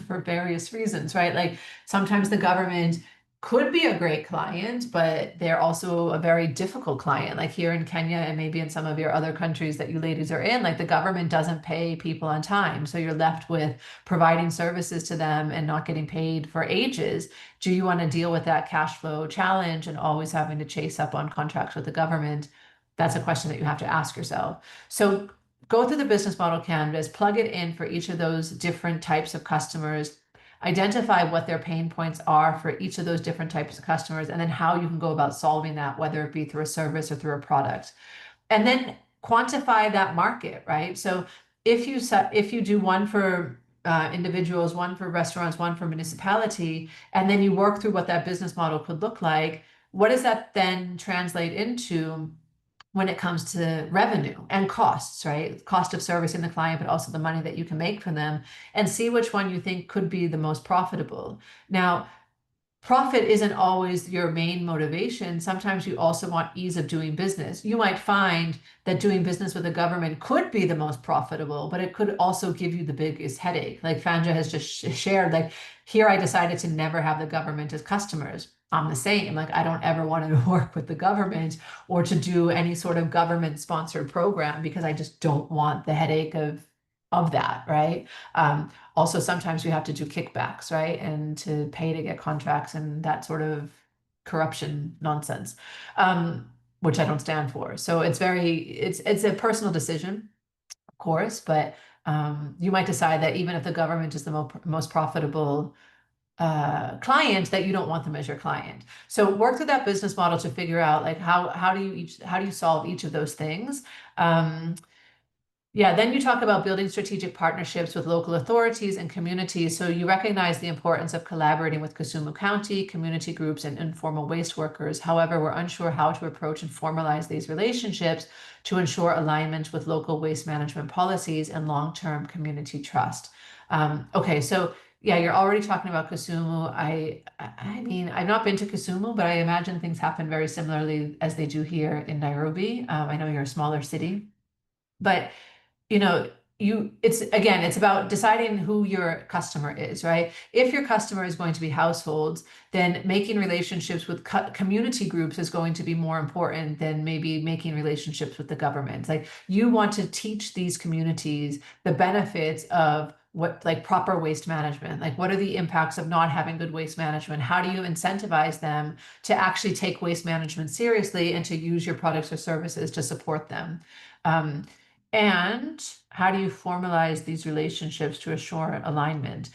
For various reasons, right? Like sometimes the government could be a great client, but they're also a very difficult client. Like here in Kenya and maybe in some of your other countries that you ladies are in, like the government doesn't pay people on time. So you're left with providing services to them and not getting paid for ages. Do you want to deal with that cash flow challenge and always having to chase up on contracts with the government? That's a question that you have to ask yourself. So go through the business model canvas, plug it in for each of those different types of customers, identify what their pain points are for each of those different types of customers, and then how you can go about solving that, whether it be through a service or through a product. And then quantify that market, right? So if you do one for individuals, one for restaurants, one for municipality, and then you work through what that business model could look like, what does that then translate into when it comes to revenue and costs, right? Cost of servicing the client, but also the money that you can make from them, and see which one you think could be the most profitable. Now, profit isn't always your main motivation. Sometimes you also want ease of doing business. You might find that doing business with the government could be the most profitable, but it could also give you the biggest headache. Like Fanja has just shared, like here I decided to never have the government as customers. I'm the same. Like I don't ever want to work with the government or to do any sort of government sponsored program because I just don't want the headache of that, right? Also, sometimes you have to do kickbacks, right? And to pay to get contracts and that sort of corruption nonsense, which I don't stand for. So it's a personal decision, of course, but you might decide that even if the government is the most profitable client, that you don't want them as your client. So work through that business model to figure out like how do you solve each of those things. Yeah, then you talk about building strategic partnerships with local authorities and communities. So you recognize the importance of collaborating with Kisumu County, community groups, and informal waste workers. However, we're unsure how to approach and formalize these relationships to ensure alignment with local waste management policies and long-term community trust. Okay, so yeah, you're already talking about Kisumu. I mean, I've not been to Kisumu, but I imagine things happen very similarly as they do here in Nairobi. I know you're a smaller city, but you know, it's about deciding who your customer is, right? If your customer is going to be households, then making relationships with community groups is going to be more important than maybe making relationships with the government. Like you want to teach these communities the benefits of what like proper waste management, like what are the impacts of not having good waste management? How do you incentivize them to actually take waste management seriously and to use your products or services to support them? And how do you formalize these relationships to assure alignment?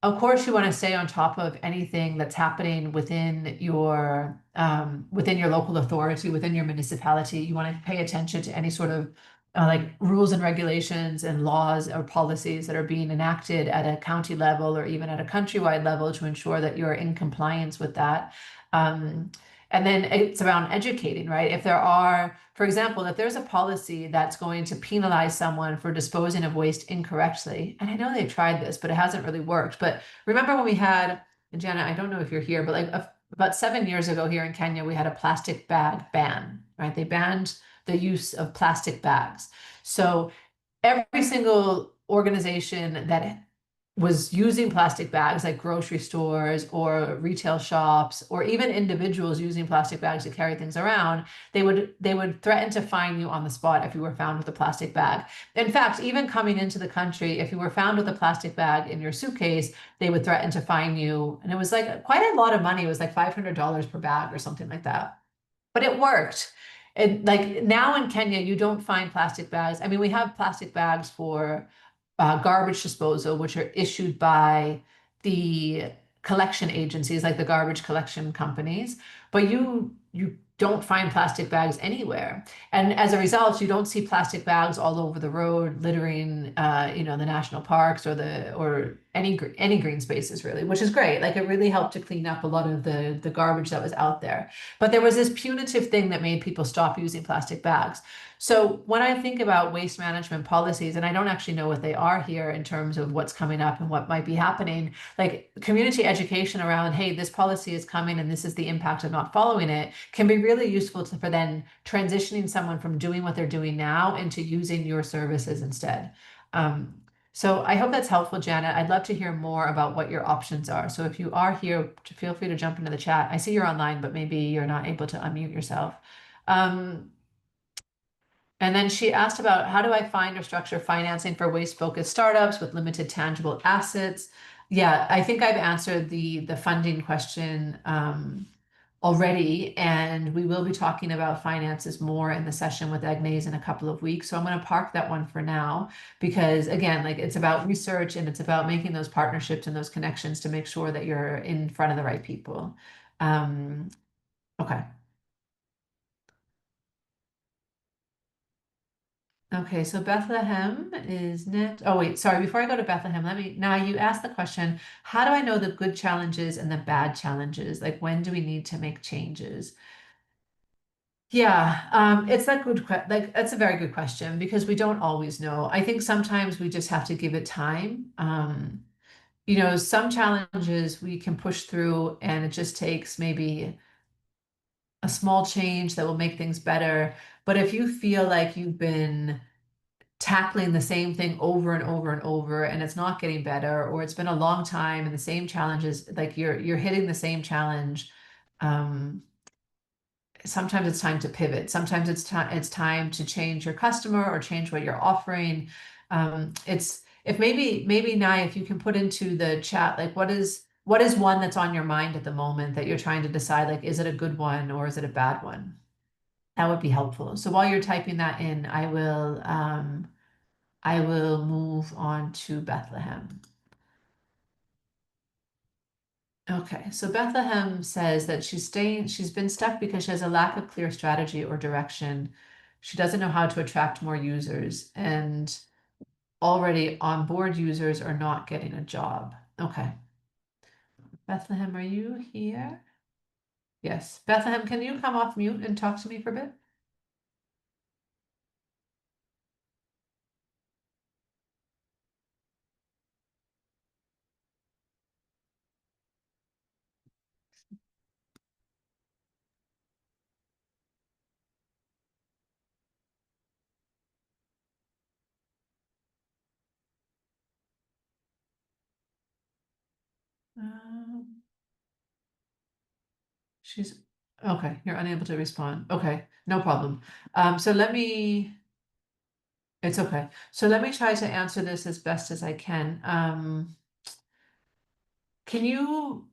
Of course, you want to stay on top of anything that's happening within your local authority, within your municipality. You want to pay attention to any sort of like rules and regulations and laws or policies that are being enacted at a county level or even at a countrywide level to ensure that you're in compliance with that. And then it's around educating, right? If there are, for example, if there's a policy that's going to penalize someone for disposing of waste incorrectly, and I know they've tried this, but it hasn't really worked. But remember when we had, and Janet, I don't know if you're here, but like about 7 years ago here in Kenya, we had a plastic bag ban, right? They banned the use of plastic bags. So every single organization that was using plastic bags, like grocery stores or retail shops, or even individuals using plastic bags to carry things around, they would threaten to fine you on the spot if you were found with a plastic bag. In fact, even coming into the country, if you were found with a plastic bag in your suitcase, they would threaten to fine you. And it was like quite a lot of money. It was like $500 per bag or something like that. But it worked. And like now in Kenya, you don't find plastic bags. I mean, we have plastic bags for garbage disposal, which are issued by the collection agencies, like the garbage collection companies, but you don't find plastic bags anywhere. And as a result, you don't see plastic bags all over the road littering, the national parks or any green spaces really, which is great. Like it really helped to clean up a lot of the garbage that was out there. But there was this punitive thing that made people stop using plastic bags. So when I think about waste management policies, and I don't actually know what they are here in terms of what's coming up and what might be happening, like community education around, hey, this policy is coming and this is the impact of not following it, can be really useful for then transitioning someone from doing what they're doing now into using your services instead. So I hope that's helpful, Janet. I'd love to hear more about what your options are. So if you are here, feel free to jump into the chat. I see you're online, but maybe you're not able to unmute yourself. And then she asked about how do I find or structure financing for waste-focused startups with limited tangible assets? Yeah, I think I've answered the funding question already, and we will be talking about finances more in the session with Agnes in a couple of weeks. So I'm going to park that one for now because again, like it's about research and it's about making those partnerships and those connections to make sure that you're in front of the right people. Okay. Okay, so Bethlehem is next. Oh, wait, sorry. Before I go to Bethlehem, now you asked the question, how do I know the good challenges and the bad challenges? Like, when do we need to make changes? Yeah, it's that like that's a very good question because we don't always know. I think sometimes we just have to give it time. Some challenges we can push through and it just takes maybe a small change that will make things better. But if you feel like you've been tackling the same thing over and over and over and it's not getting better, or it's been a long time and the same challenges, like you're hitting the same challenge, sometimes it's time to pivot. Sometimes it's time to change your customer or change what you're offering. It's if maybe Nai, if you can put into the chat, like what is one that's on your mind at the moment that you're trying to decide, like, is it a good one or is it a bad one? That would be helpful. So while you're typing that in, I will move on to Bethlehem. Okay, so Bethlehem says that she's been stuck because she has a lack of clear strategy or direction. She doesn't know how to attract more users, and already on board users are not getting a job. Okay. Bethlehem, are you here? Yes. Bethlehem, can you come off mute and talk to me for a bit? Um, she's okay. You're unable to respond. Okay, no problem. So it's okay. So let me try to answer this as best as I can. Can you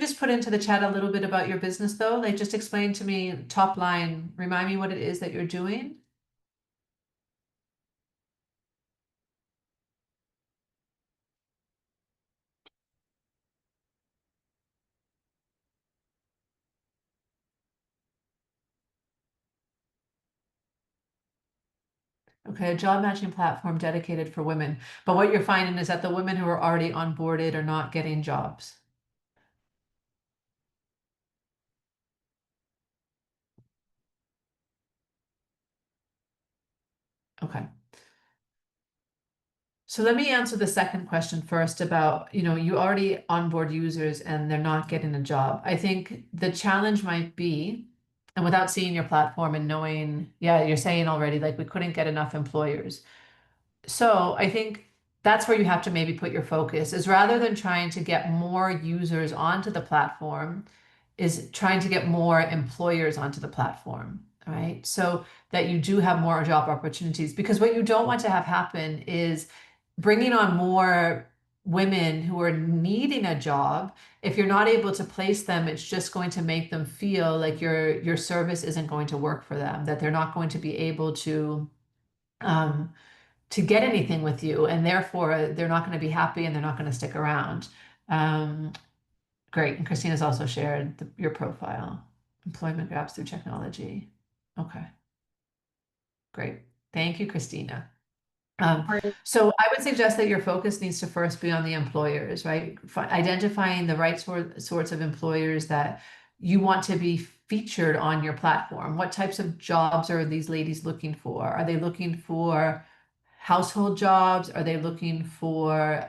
just put into the chat a little bit about your business though? Like just explain to me top line, remind me what it is that you're doing. Okay, a job matching platform dedicated for women. But what you're finding is that the women who are already onboarded are not getting jobs. Okay. So let me answer the second question first about, you already onboard users and they're not getting a job. I think the challenge might be, and without seeing your platform and knowing, yeah, you're saying already, like we couldn't get enough employers. So I think that's where you have to maybe put your focus, is rather than trying to get more users onto the platform, is trying to get more employers onto the platform, right? So that you do have more job opportunities. Because what you don't want to have happen is bringing on more women who are needing a job. If you're not able to place them, it's just going to make them feel like your service isn't going to work for them, that they're not going to be able um, to get anything with you, and therefore they're not going to be happy and they're not going to stick around. Great. And Christina's also shared your profile. Employment grabs through technology. Okay. Great. Thank you, Christina. So I would suggest that your focus needs to first be on the employers, right? Identifying the right sorts of employers that you want to be featured on your platform. What types of jobs are these ladies looking for? Are they looking for household jobs? Are they looking for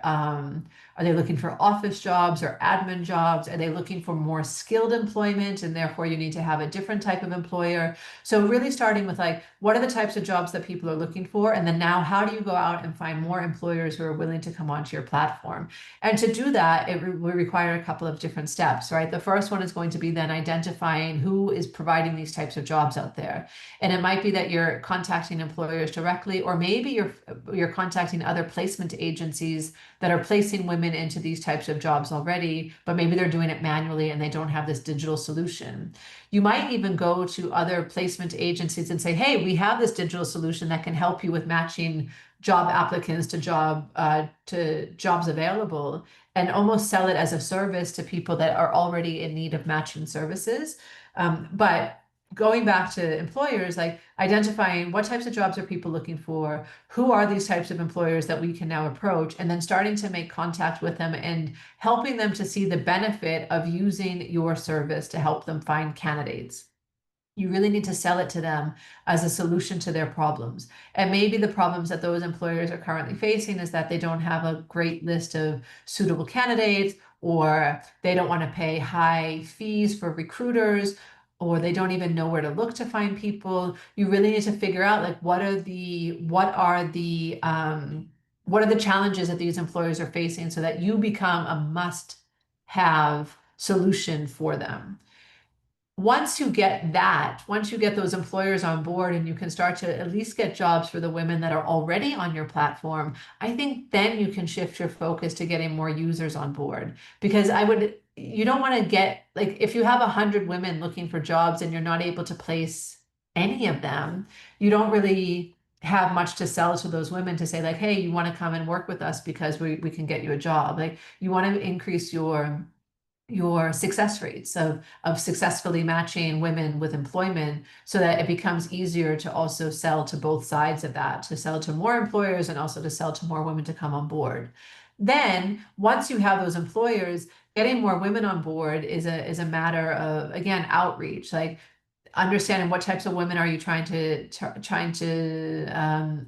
office jobs or admin jobs? Are they looking for more skilled employment, and therefore you need to have a different type of employer? So really starting with like, what are the types of jobs that people are looking for? And then now how do you go out and find more employers who are willing to come onto your platform? And to do that, it will require a couple of different steps, right? The first one is going to be then identifying who is providing these types of jobs out there. And it might be that you're contacting employers directly, or maybe you're contacting other placement agencies that are placing women into these types of jobs already, but maybe they're doing it manually and they don't have this digital solution. You might even go to other placement agencies and say, hey, we have this digital solution that can help you with matching job applicants to jobs available, and almost sell it as a service to people that are already in need of matching services. But going back to employers, like identifying what types of jobs are people looking for, who are these types of employers that we can now approach, and then starting to make contact with them and helping them to see the benefit of using your service to help them find candidates. You really need to sell it to them as a solution to their problems. And maybe the problems that those employers are currently facing is that they don't have a great list of suitable candidates, or they don't want to pay high fees for recruiters, or they don't even know where to look to find people. You really need to figure out like what are the challenges that these employers are facing, so that you become a must-have solution for them. Once you get those employers on board and you can start to at least get jobs for the women that are already on your platform, I think then you can shift your focus to getting more users on board. Because you don't want to get, like, if you have 100 women looking for jobs and you're not able to place any of them, you don't really have much to sell to those women to say like, hey, you want to come and work with us because we can get you a job. Like, you want to increase your success rates of successfully matching women with employment, so that it becomes easier to also sell to both sides of that, to sell to more employers and also to sell to more women to come on board. Then once you have those employers, getting more women on board is a matter of, again, outreach, like understanding what types of women are you trying to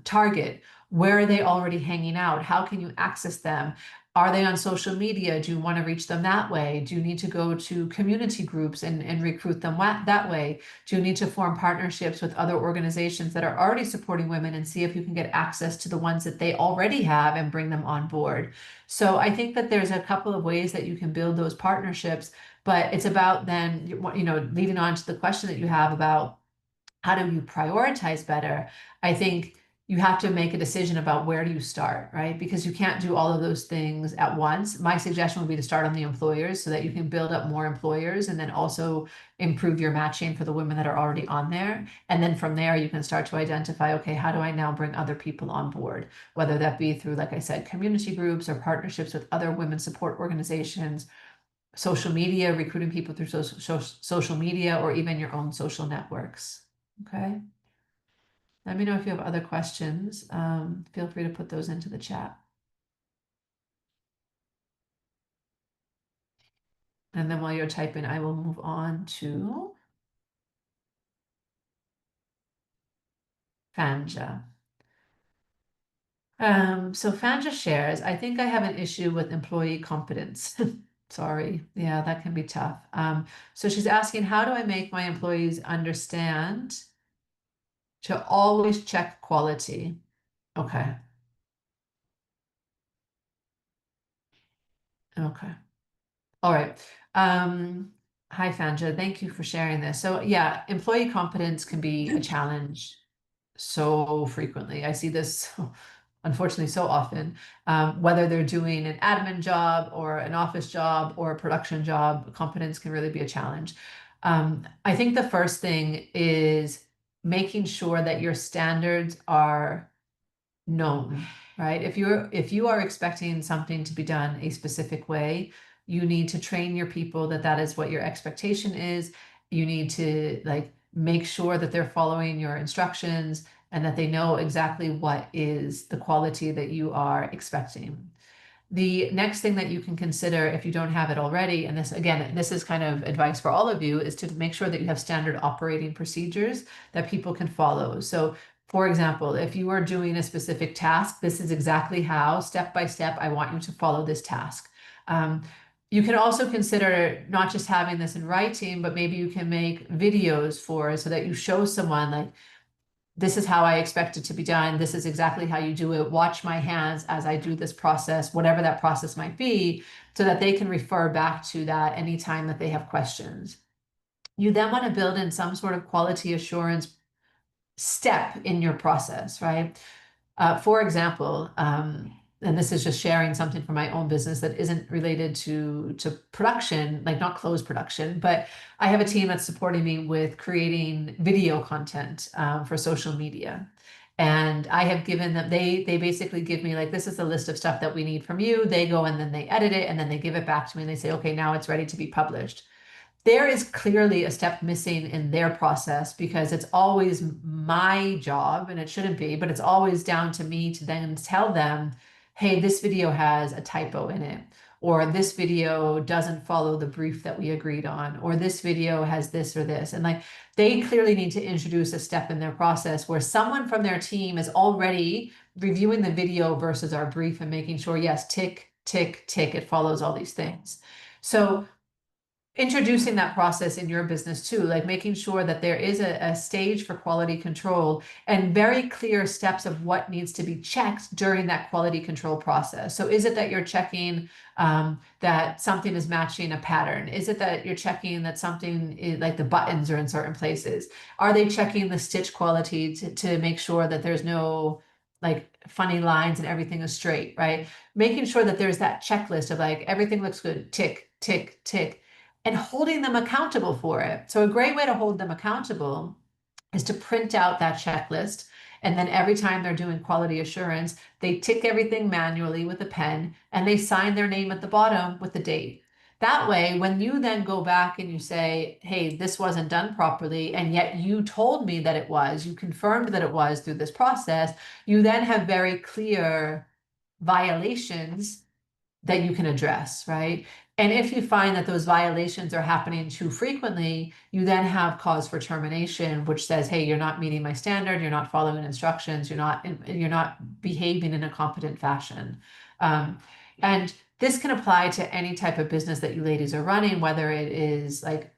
target. Where are they already hanging out? How can you access them? Are they on social media? Do you want to reach them that way? Do you need to go to community groups and recruit them that way? Do you need to form partnerships with other organizations that are already supporting women and see if you can get access to the ones that they already have and bring them on board? So I think that there's a couple of ways that you can build those partnerships, but it's about then, leading on to the question that you have about how do you prioritize better? I think you have to make a decision about where do you start, right? Because you can't do all of those things at once. My suggestion would be to start on the employers so that you can build up more employers, and then also improve your matching for the women that are already on there. And then from there, you can start to identify, okay, how do I now bring other people on board? Whether that be through, like I said, community groups or partnerships with other women support organizations, social media, recruiting people through social media, or even your own social networks. Okay. Let me know if you have other questions. Feel free to put those into the chat. And then while you're typing, I will move on to Fanja. So Fanja shares, I think I have an issue with employee competence. Sorry. Yeah, that can be tough. So she's asking, how do I make my employees understand to always check quality? Okay. Okay. All right. Hi, Fanja. Thank you for sharing this. So yeah, employee competence can be a challenge so frequently. I see this unfortunately so often, whether they're doing an admin job or an office job or a production job, competence can really be a challenge. I think the first thing is making sure that your standards are known, right? If you are expecting something to be done a specific way, you need to train your people that that is what your expectation is. You need to like make sure that they're following your instructions and that they know exactly what is the quality that you are expecting. The next thing that you can consider if you don't have it already, and this again, this is kind of advice for all of you, is to make sure that you have standard operating procedures that people can follow. So for example, if you are doing a specific task, this is exactly how, step by step, I want you to follow this task. You can also consider not just having this in writing, but maybe you can make videos for so that you show someone like, this is how I expect it to be done. This is exactly how you do it. Watch my hands as I do this process, whatever that process might be, so that they can refer back to that anytime that they have questions. You then want to build in some sort of quality assurance step in your process, right? For example, and this is just sharing something from my own business that isn't related to production, like not closed production, but I have a team that's supporting me with creating video content for social media. And I have given them, they basically give me like, this is the list of stuff that we need from you. They go and then they edit it and then they give it back to me and they say, okay, now it's ready to be published. There is clearly a step missing in their process because it's always my job, and it shouldn't be, but it's always down to me to then tell them, hey, this video has a typo in it, or this video doesn't follow the brief that we agreed on, or this video has this or this. And like they clearly need to introduce a step in their process where someone from their team is already reviewing the video versus our brief and making sure, yes, tick, tick, tick, it follows all these things. So introducing that process in your business too, like making sure that there is a stage for quality control and very clear steps of what needs to be checked during that quality control process. So is it that you're checking that something is matching a pattern? Is it that you're checking that something is, like the buttons are in certain places? Are they checking the stitch quality to make sure that there's no like funny lines and everything is straight, right? Making sure that there's that checklist of like everything looks good, tick, tick, tick, and holding them accountable for it. So a great way to hold them accountable is to print out that checklist. And then every time they're doing quality assurance, they tick everything manually with a pen and they sign their name at the bottom with the date. That way, when you then go back and you say, hey, this wasn't done properly, and yet you told me that it was, you confirmed that it was through this process, you then have very clear violations that you can address, right? And if you find that those violations are happening too frequently, you then have cause for termination, which says, hey, you're not meeting my standard, you're not following instructions, you're not behaving in a competent fashion. And this can apply to any type of business that you ladies are running, whether it is like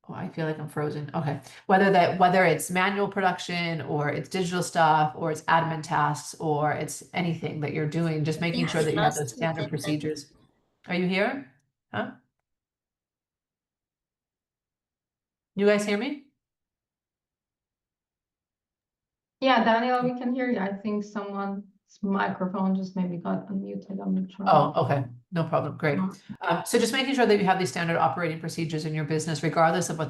oh, I feel like I'm frozen. Okay. Whether it's manual production or it's digital stuff or it's admin tasks or it's anything that you're doing, just making sure that you have those standard procedures. Are you here? Huh? You guys hear me? Yeah, Daniel, we can hear you. I think someone's microphone just maybe got unmuted. I'm not sure. Oh, okay. No problem. Great. So just making sure that you have these standard operating procedures in your business, regardless of what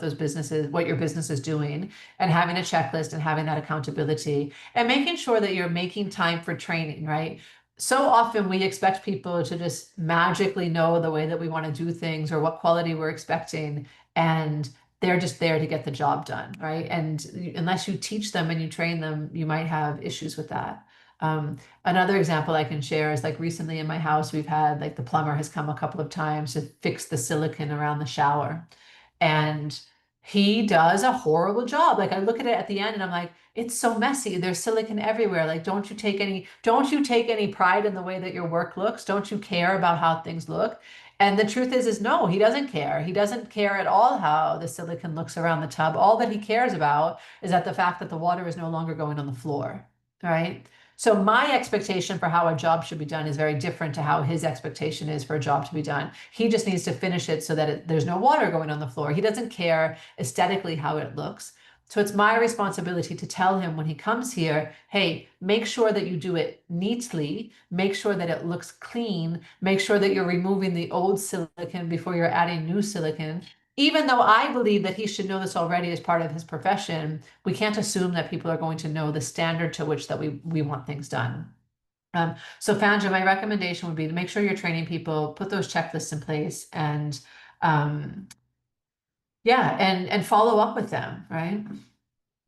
what your business is doing, and having a checklist and having that accountability and making sure that you're making time for training, right? So often we expect people to just magically know the way that we want to do things or what quality we're expecting, and they're just there to get the job done, right? And unless you teach them and you train them, you might have issues with that. Another example I can share is like recently in my house, we've had like the plumber has come a couple of times to fix the silicone around the shower. And he does a horrible job. Like I look at it at the end and I'm like, it's so messy. There's silicone everywhere. Like, don't you take any pride in the way that your work looks? Don't you care about how things look? And the truth is no, he doesn't care. He doesn't care at all how the silicone looks around the tub. All that he cares about is that the fact that the water is no longer going on the floor, right? So my expectation for how a job should be done is very different to how his expectation is for a job to be done. He just needs to finish it so that there's no water going on the floor. He doesn't care aesthetically how it looks. So it's my responsibility to tell him when he comes here, hey, make sure that you do it neatly, make sure that it looks clean, make sure that you're removing the old silicone before you're adding new silicone. Even though I believe that he should know this already as part of his profession, we can't assume that people are going to know the standard to which that we want things done. So Fanja, my recommendation would be to make sure you're training people, put those checklists in place, and yeah, and follow up with them, right?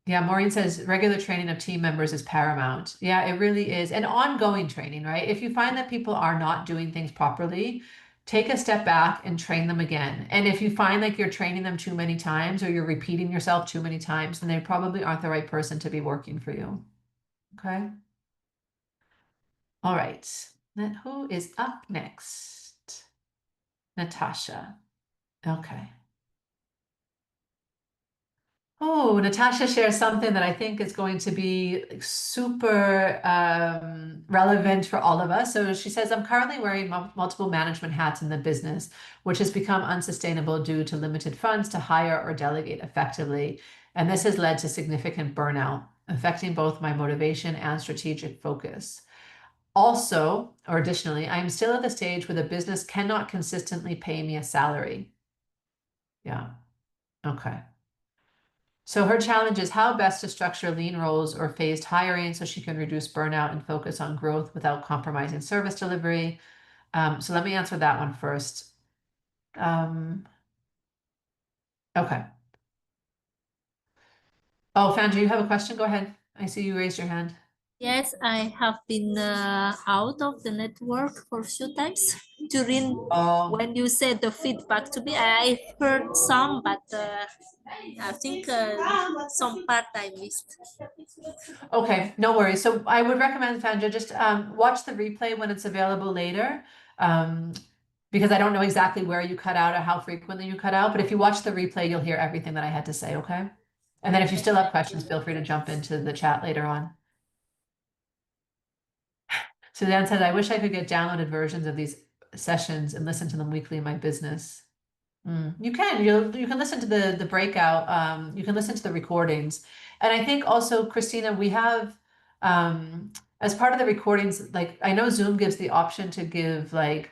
Yeah, Maureen says regular training of team members is paramount. Yeah, it really is. And ongoing training, right? If you find that people are not doing things properly, take a step back and train them again. And if you find like you're training them too many times or you're repeating yourself too many times, then they probably aren't the right person to be working for you. Okay. All right. Then who is up next? Natasha. Okay. Oh, Natasha shares something that I think is going to be like, super relevant for all of us. So she says, I'm currently wearing multiple management hats in the business, which has become unsustainable due to limited funds to hire or delegate effectively. And this has led to significant burnout, affecting both my motivation and strategic focus. Also, or additionally, I am still at the stage where the business cannot consistently pay me a salary. Yeah. Okay. So her challenge is how best to structure lean roles or phased hiring so she can reduce burnout and focus on growth without compromising service delivery. So let me answer that one first. Okay. Oh, Fandra, you have a question? Go ahead. I see you raised your hand. Yes, I have been out of the network for a few times during when you said the feedback to me. I heard some, but I think some part I missed. Okay, no worries. So I would recommend, Fandra, just watch the replay when it's available later. Because I don't know exactly where you cut out or how frequently you cut out, but if you watch the replay, you'll hear everything that I had to say, okay? And then if you still have questions, feel free to jump into the chat later on. Suzanne says, I wish I could get downloaded versions of these sessions and listen to them weekly in my business. You can. You can listen to the breakout. You can listen to the recordings. And I think also, Christina, we have as part of the recordings, like I know Zoom gives the option to give like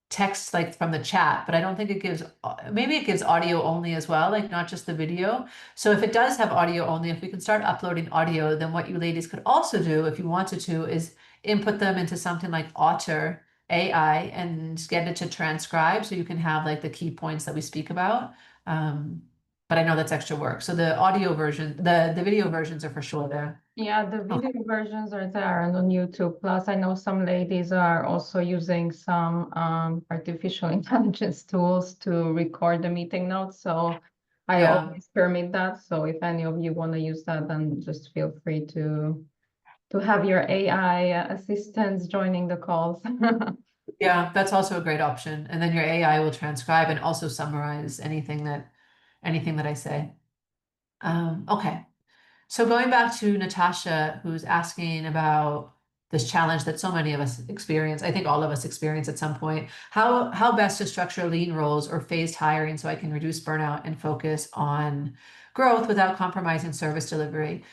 text like from the chat, but I don't think it gives, maybe it gives audio only as well, like not just the video. So if it does have audio only, if we can start uploading audio, then what you ladies could also do if you wanted to is input them into something like Otter AI and get it to transcribe so you can have like the key points that we speak about. But I know that's extra work. So the audio version, the video versions are for sure there. Yeah, the video versions are there and on YouTube. Plus, I know some ladies are also using some artificial intelligence tools to record the meeting notes. So I always permit that. So if any of you want to use that, then just feel free to have your AI assistants joining the calls. Yeah, that's also a great option. And then your AI will transcribe and also summarize anything that I say. Okay. So going back to Natasha, who's asking about this challenge that so many of us experience, I think all of us experience at some point, how best to structure lean roles or phased hiring so I can reduce burnout and focus on growth without compromising service delivery.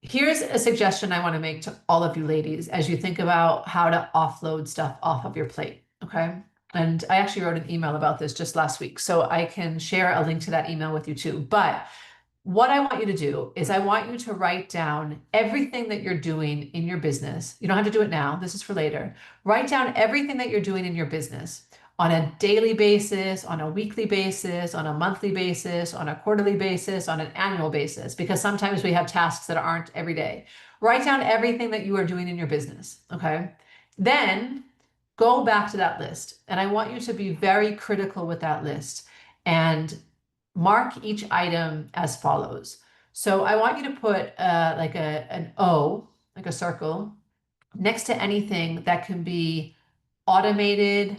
Here's a suggestion I want to make to all of you ladies as you think about how to offload stuff off of your plate, okay? And I actually wrote an email about this just last week, so I can share a link to that email with you too. But what I want you to do is I want you to write down everything that you're doing in your business. You don't have to do it now. This is for later. Write down everything that you're doing in your business on a daily basis, on a weekly basis, on a monthly basis, on a quarterly basis, on an annual basis, because sometimes we have tasks that aren't every day. Write down everything that you are doing in your business, okay? Then go back to that list. And I want you to be very critical with that list and mark each item as follows. So I want you to put like an O, like a circle, next to anything that can be automated,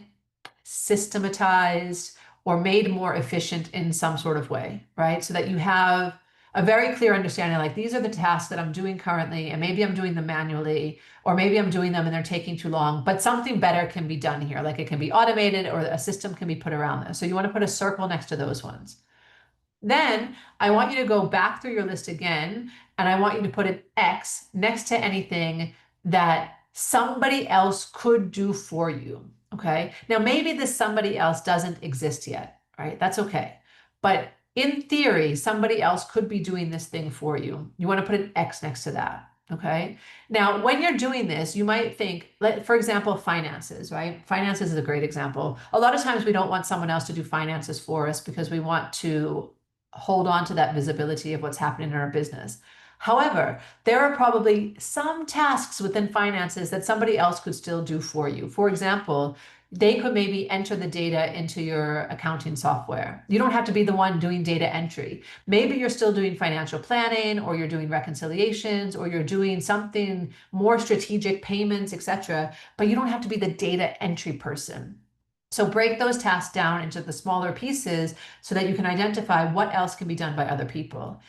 systematized, or made more efficient in some sort of way, right? So that you have A very clear understanding, like these are the tasks that I'm doing currently, and maybe I'm doing them manually, or maybe I'm doing them and they're taking too long, but something better can be done here. Like it can be automated or a system can be put around this. So you want to put a circle next to those ones. Then I want you to go back through your list again, and I want you to put an X next to anything that somebody else could do for you. Okay. Now, maybe this somebody else doesn't exist yet, right? That's okay. But in theory, somebody else could be doing this thing for you. You want to put an X next to that. Okay. Now, when you're doing this, you might think, for example, finances, right? Finances is a great example. A lot of times we don't want someone else to do finances for us because we want to hold on to that visibility of what's happening in our business. However, there are probably some tasks within finances that somebody else could still do for you. For example, they could maybe enter the data into your accounting software. You don't have to be the one doing data entry. Maybe you're still doing financial planning, or you're doing reconciliations, or you're doing something more strategic, payments, etc. But you don't have to be the data entry person. So break those tasks down into the smaller pieces so that you can identify what else can be done by other people.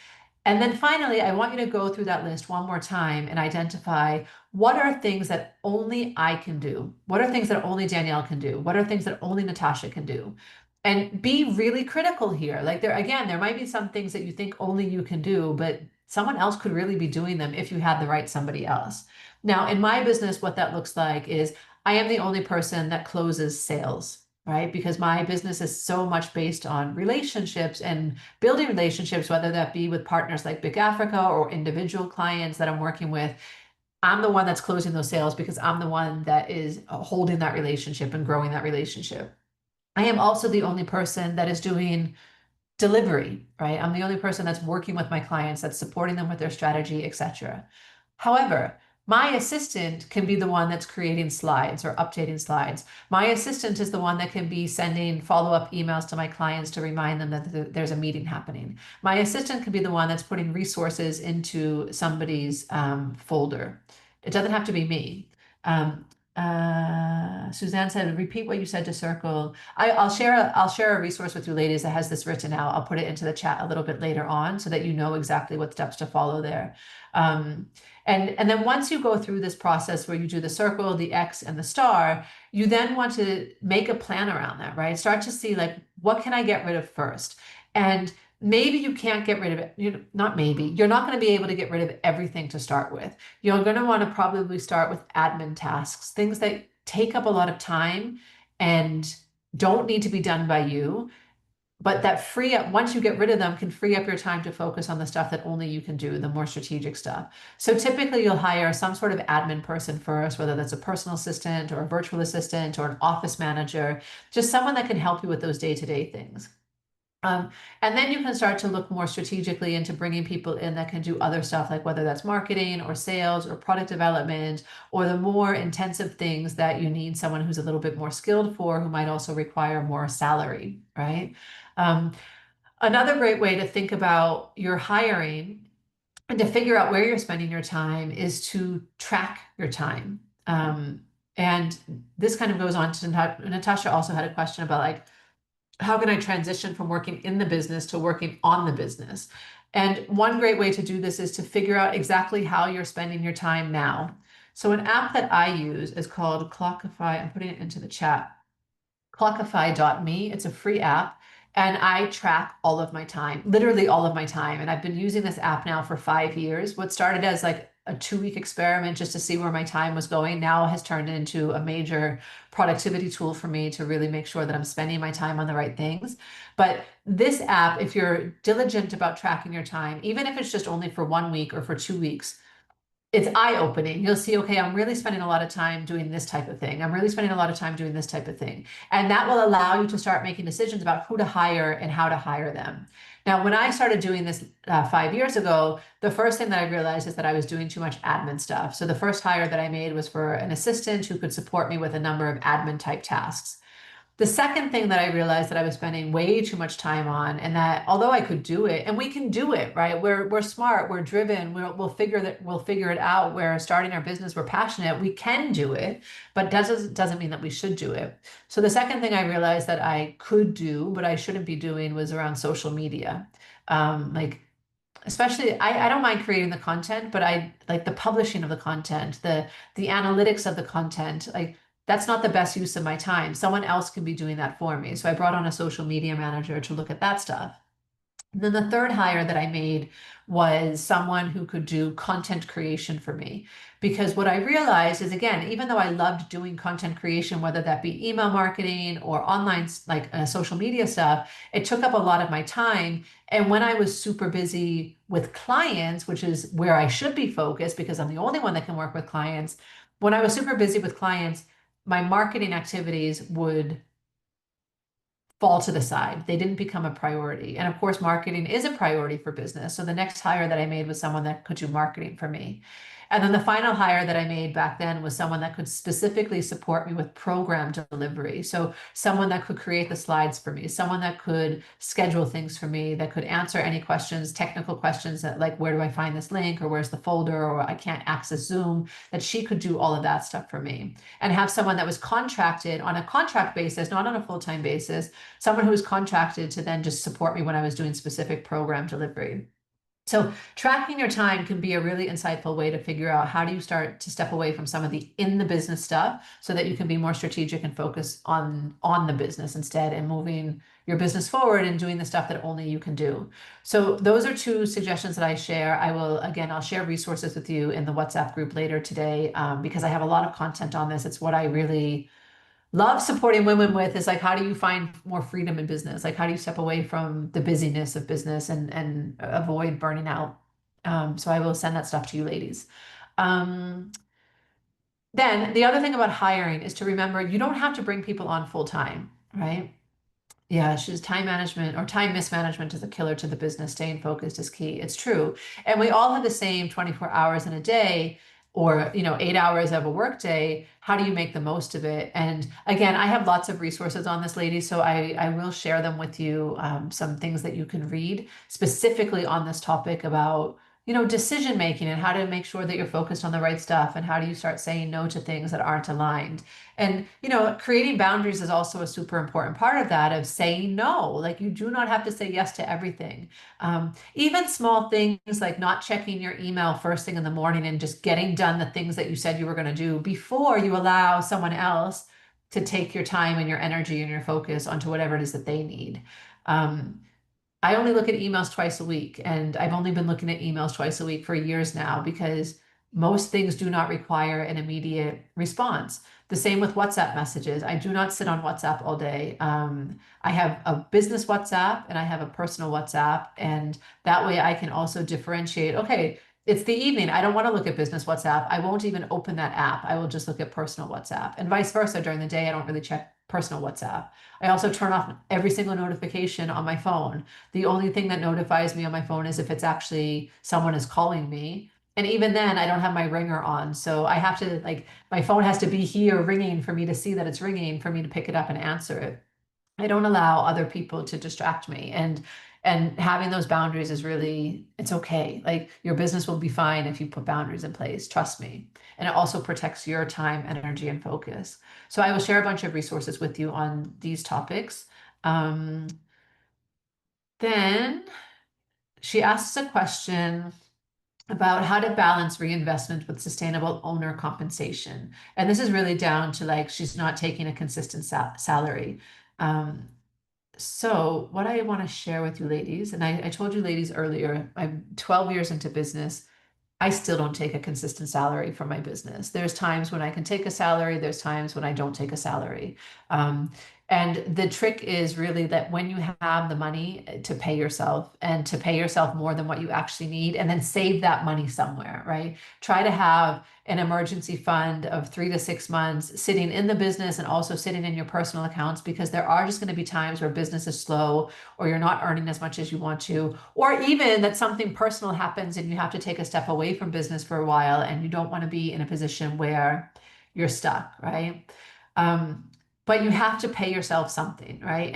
And then finally, I want you to go through that list one more time and identify what are things that only I can do? What are things that only Danielle can do? What are things that only Natasha can do? And be really critical here. Like there might be some things that you think only you can do, but someone else could really be doing them if you had the right somebody else. Now, in my business, what that looks like is I am the only person that closes sales, right? Because my business is so much based on relationships and building relationships, whether that be with partners like BIC Africa or individual clients that I'm working with. I'm the one that's closing those sales because I'm the one that is holding that relationship and growing that relationship. I am also the only person that is doing delivery, right? I'm the only person that's working with my clients, that's supporting them with their strategy, etc. However, my assistant can be the one that's creating slides or updating slides. My assistant is the one that can be sending follow-up emails to my clients to remind them that there's a meeting happening. My assistant can be the one that's putting resources into somebody's folder. It doesn't have to be me. Suzanne said, repeat what you said to circle. I'll share a resource with you ladies that has this written out. I'll put it into the chat a little bit later on so that you know exactly what steps to follow there. And then once you go through this process where you do the circle, the X, and the star, you then want to make a plan around that, right? Start to see, like, what can I get rid of first? And maybe you can't get rid of it. Not maybe. You're not going to be able to get rid of everything to start with. You're going to want to probably start with admin tasks, things that take up a lot of time and don't need to be done by you, but that free up, once you get rid of them, can free up your time to focus on the stuff that only you can do, the more strategic stuff. So typically you'll hire some sort of admin person first, whether that's a personal assistant or a virtual assistant or an office manager, just someone that can help you with those day-to-day things. And then you can start to look more strategically into bringing people in that can do other stuff, like whether that's marketing or sales or product development, or the more intensive things that you need someone who's a little bit more skilled for, who might also require more salary, right? Another great way to think about your hiring and to figure out where you're spending your time is to track your time. And this kind of goes on to Natasha also had a question about, like, how can I transition from working in the business to working on the business? And one great way to do this is to figure out exactly how you're spending your time now. So an app that I use is called Clockify. I'm putting it into the chat. Clockify.me. It's a free app. And I track all of my time, literally all of my time. And I've been using this app now for 5 years. What started as like a 2-week experiment just to see where my time was going now has turned into a major productivity tool for me to really make sure that I'm spending my time on the right things. But this app, if you're diligent about tracking your time, even if it's just only for 1 week or for 2 weeks, it's eye-opening. You'll see, okay, I'm really spending a lot of time doing this type of thing. I'm really spending a lot of time doing this type of thing. And that will allow you to start making decisions about who to hire and how to hire them. Now, when I started doing this 5 years ago, the first thing that I realized is that I was doing too much admin stuff. So the first hire that I made was for an assistant who could support me with a number of admin type tasks. The second thing that I realized that I was spending way too much time on, and that although I could do it, and we can do it, right? We're smart, we're driven, we'll figure it out. We're starting our business, we're passionate, we can do it, but doesn't mean that we should do it. So the second thing I realized that I could do, but I shouldn't be doing, was around social media. Like especially I don't mind creating the content, but I like the publishing of the content, the analytics of the content. Like that's not the best use of my time. Someone else can be doing that for me. So I brought on a social media manager to look at that stuff. And then the third hire that I made was someone who could do content creation for me. Because what I realized is, again, even though I loved doing content creation, whether that be email marketing or online, like social media stuff, it took up a lot of my time. And when I was super busy with clients, which is where I should be focused because I'm the only one that can work with clients, when I was super busy with clients, my marketing activities would fall to the side. They didn't become a priority. And of course, marketing is a priority for business. So the next hire that I made was someone that could do marketing for me. And then the final hire that I made back then was someone that could specifically support me with program delivery. So someone that could create the slides for me, someone that could schedule things for me, that could answer any questions, technical questions that like, where do I find this link or where's the folder or I can't access Zoom, that she could do all of that stuff for me. And have someone that was contracted on a contract basis, not on a full-time basis, someone who was contracted to then just support me when I was doing specific program delivery. So tracking your time can be a really insightful way to figure out how do you start to step away from some of the in the business stuff so that you can be more strategic and focus on the business instead and moving your business forward and doing the stuff that only you can do. So those are two suggestions that I share. I'll share resources with you in the WhatsApp group later today because I have a lot of content on this. It's what I really love supporting women with is like, how do you find more freedom in business? Like, how do you step away from the busyness of business and avoid burning out? So I will send that stuff to you ladies. Then the other thing about hiring is to remember you don't have to bring people on full time, right? Yeah, she's time management or time mismanagement is a killer to the business. Staying focused is key. It's true. And we all have the same 24 hours in a day or, 8 hours of a work day. How do you make the most of it? And again, I have lots of resources on this, lady, so I will share them with you, some things that you can read specifically on this topic about decision making and how to make sure that you're focused on the right stuff and how do you start saying no to things that aren't aligned. And, creating boundaries is also a super important part of that, of saying no. Like you do not have to say yes to everything. Even small things like not checking your email first thing in the morning and just getting done the things that you said you were going to do before you allow someone else to take your time and your energy and your focus onto whatever it is that they need. I only look at emails twice a week, and I've only been looking at emails twice a week for years now because most things do not require an immediate response. The same with WhatsApp messages. I do not sit on WhatsApp all day. I have a business WhatsApp and I have a personal WhatsApp, and that way I can also differentiate. Okay, it's the evening. I don't want to look at business WhatsApp. I won't even open that app. I will just look at personal WhatsApp, and vice versa. During the day, I don't really check personal WhatsApp. I also turn off every single notification on my phone. The only thing that notifies me on my phone is if it's actually someone is calling me. And even then, I don't have my ringer on. So I have to, like, my phone has to be here ringing for me to see that it's ringing, for me to pick it up and answer it. I don't allow other people to distract me. And having those boundaries is really, it's okay. Like your business will be fine if you put boundaries in place, trust me. And it also protects your time, energy, and focus. So I will share a bunch of resources with you on these topics. Then she asks a question about how to balance reinvestment with sustainable owner compensation. And this is really down to like, she's not taking a consistent salary. So what I want to share with you ladies, and I told you ladies earlier, I'm 12 years into business. I still don't take a consistent salary for my business. There's times when I can take a salary, there's times when I don't take a salary. And the trick is really that when you have the money to pay yourself and to pay yourself more than what you actually need, and then save that money somewhere, right? Try to have an emergency fund of 3 to 6 months sitting in the business and also sitting in your personal accounts, because there are just going to be times where business is slow or you're not earning as much as you want to, or even that something personal happens and you have to take a step away from business for a while and you don't want to be in a position where you're stuck, right? But you have to pay yourself something, right?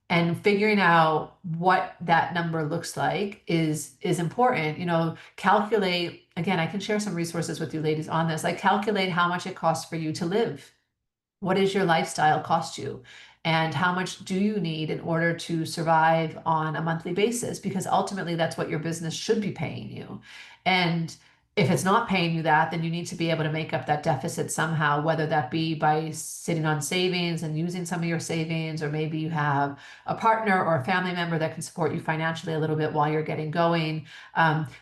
And figuring out what that number looks like is important. Calculate, again, I can share some resources with you ladies on this, like calculate how much it costs for you to live. What does your lifestyle cost you? and how much do you need in order to survive on a monthly basis, because ultimately that's what your business should be paying you. And if it's not paying you that, then you need to be able to make up that deficit somehow, whether that be by sitting on savings and using some of your savings, or maybe you have a partner or a family member that can support you financially a little bit while you're getting going.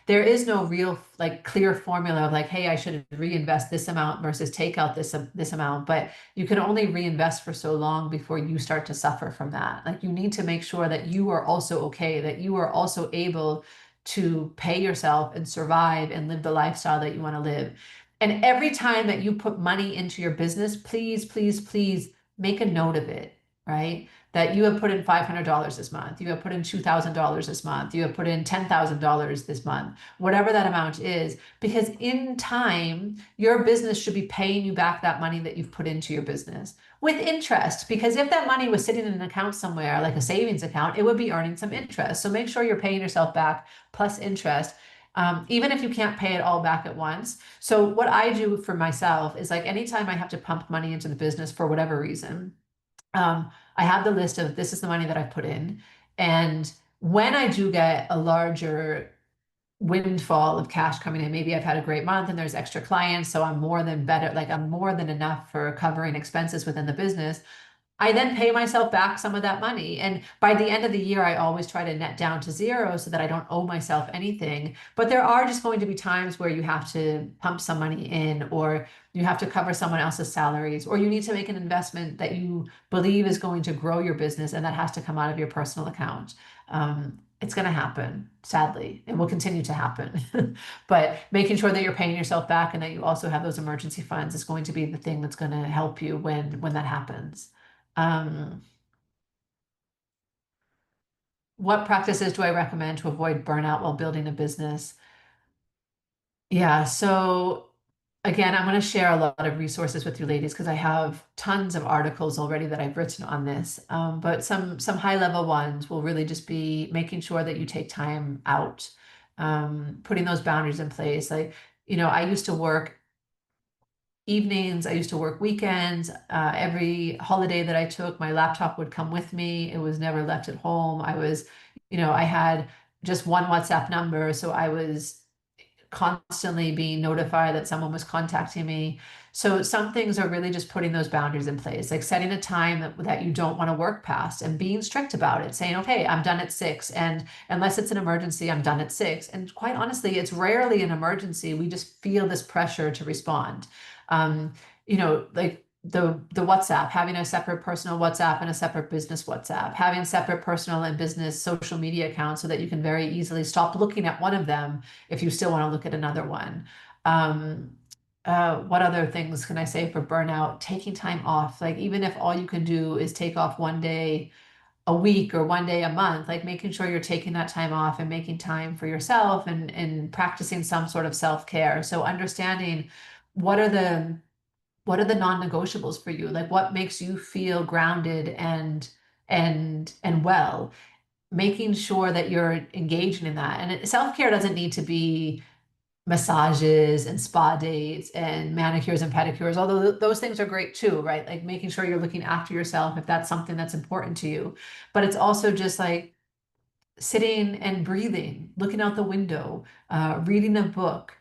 There is no real like clear formula of like, hey, I should reinvest this amount versus take out this amount, but you can only reinvest for so long before you start to suffer from that. Like, you need to make sure that you are also okay, that you are also able to pay yourself and survive and live the lifestyle that you want to live. And every time that you put money into your business, please, please, please make a note of it, right? That you have put in $500 this month, you have put in $2,000 this month, you have put in $10,000 this month, whatever that amount is, because in time, your business should be paying you back that money that you've put into your business with interest. Because if that money was sitting in an account somewhere, like a savings account, it would be earning some interest. So make sure you're paying yourself back plus interest, even if you can't pay it all back at once. So what I do for myself is, like, anytime I have to pump money into the business for whatever reason, I have the list of, this is the money that I've put in. And when I do get a larger windfall of cash coming in, maybe I've had a great month and there's extra clients, so I'm more than better, like I'm more than enough for covering expenses within the business, I then pay myself back some of that money. And by the end of the year, I always try to net down to zero so that I don't owe myself anything. But there are just going to be times where you have to pump some money in, or you have to cover someone else's salaries, or you need to make an investment that you believe is going to grow your business, and that has to come out of your personal account. It's going to happen, sadly. It will continue to happen. But making sure that you're paying yourself back and that you also have those emergency funds is going to be the thing that's going to help you when that happens. What practices do I recommend to avoid burnout while building a business? Yeah, so again, I'm going to share a lot of resources with you ladies, because I have tons of articles already that I've written on this. But some high level ones will really just be making sure that you take time out, putting those boundaries in place. Like, I used to work evenings, I used to work weekends. Every holiday that I took, my laptop would come with me. It was never left at home. I had just one WhatsApp number, so I was constantly being notified that someone was contacting me. So some things are really just putting those boundaries in place, like setting a time that you don't want to work past and being strict about it, saying, okay, I'm done at 6. And unless it's an emergency, I'm done at 6. And quite honestly, it's rarely an emergency. We just feel this pressure to respond. Like the WhatsApp, having a separate personal WhatsApp and a separate business WhatsApp, having separate personal and business social media accounts so that you can very easily stop looking at one of them if you still want to look at another one. What other things can I say for burnout? Taking time off, like even if all you can do is take off one day a week or one day a month, like making sure you're taking that time off and making time for yourself and practicing some sort of self-care. So understanding what are the non-negotiables for you, like what makes you feel grounded and well, making sure that you're engaging in that. And self-care doesn't need to be massages and spa dates and manicures and pedicures, although those things are great too, right? Like making sure you're looking after yourself if that's something that's important to you. But it's also just like sitting and breathing, looking out the window, reading a book,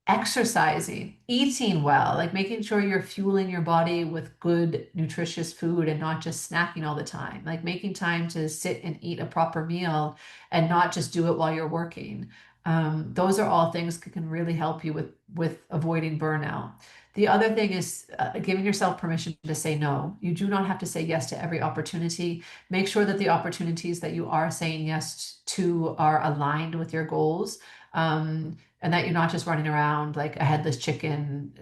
exercising, eating well, like making sure you're fueling your body with good, nutritious food and not just snacking all the time, like making time to sit and eat a proper meal and not just do it while you're working. Those are all things that can really help you with avoiding burnout. The other thing is giving yourself permission to say no. You do not have to say yes to every opportunity. Make sure that the opportunities that you are saying yes to are aligned with your goals. And that you're not just running around like a headless chicken,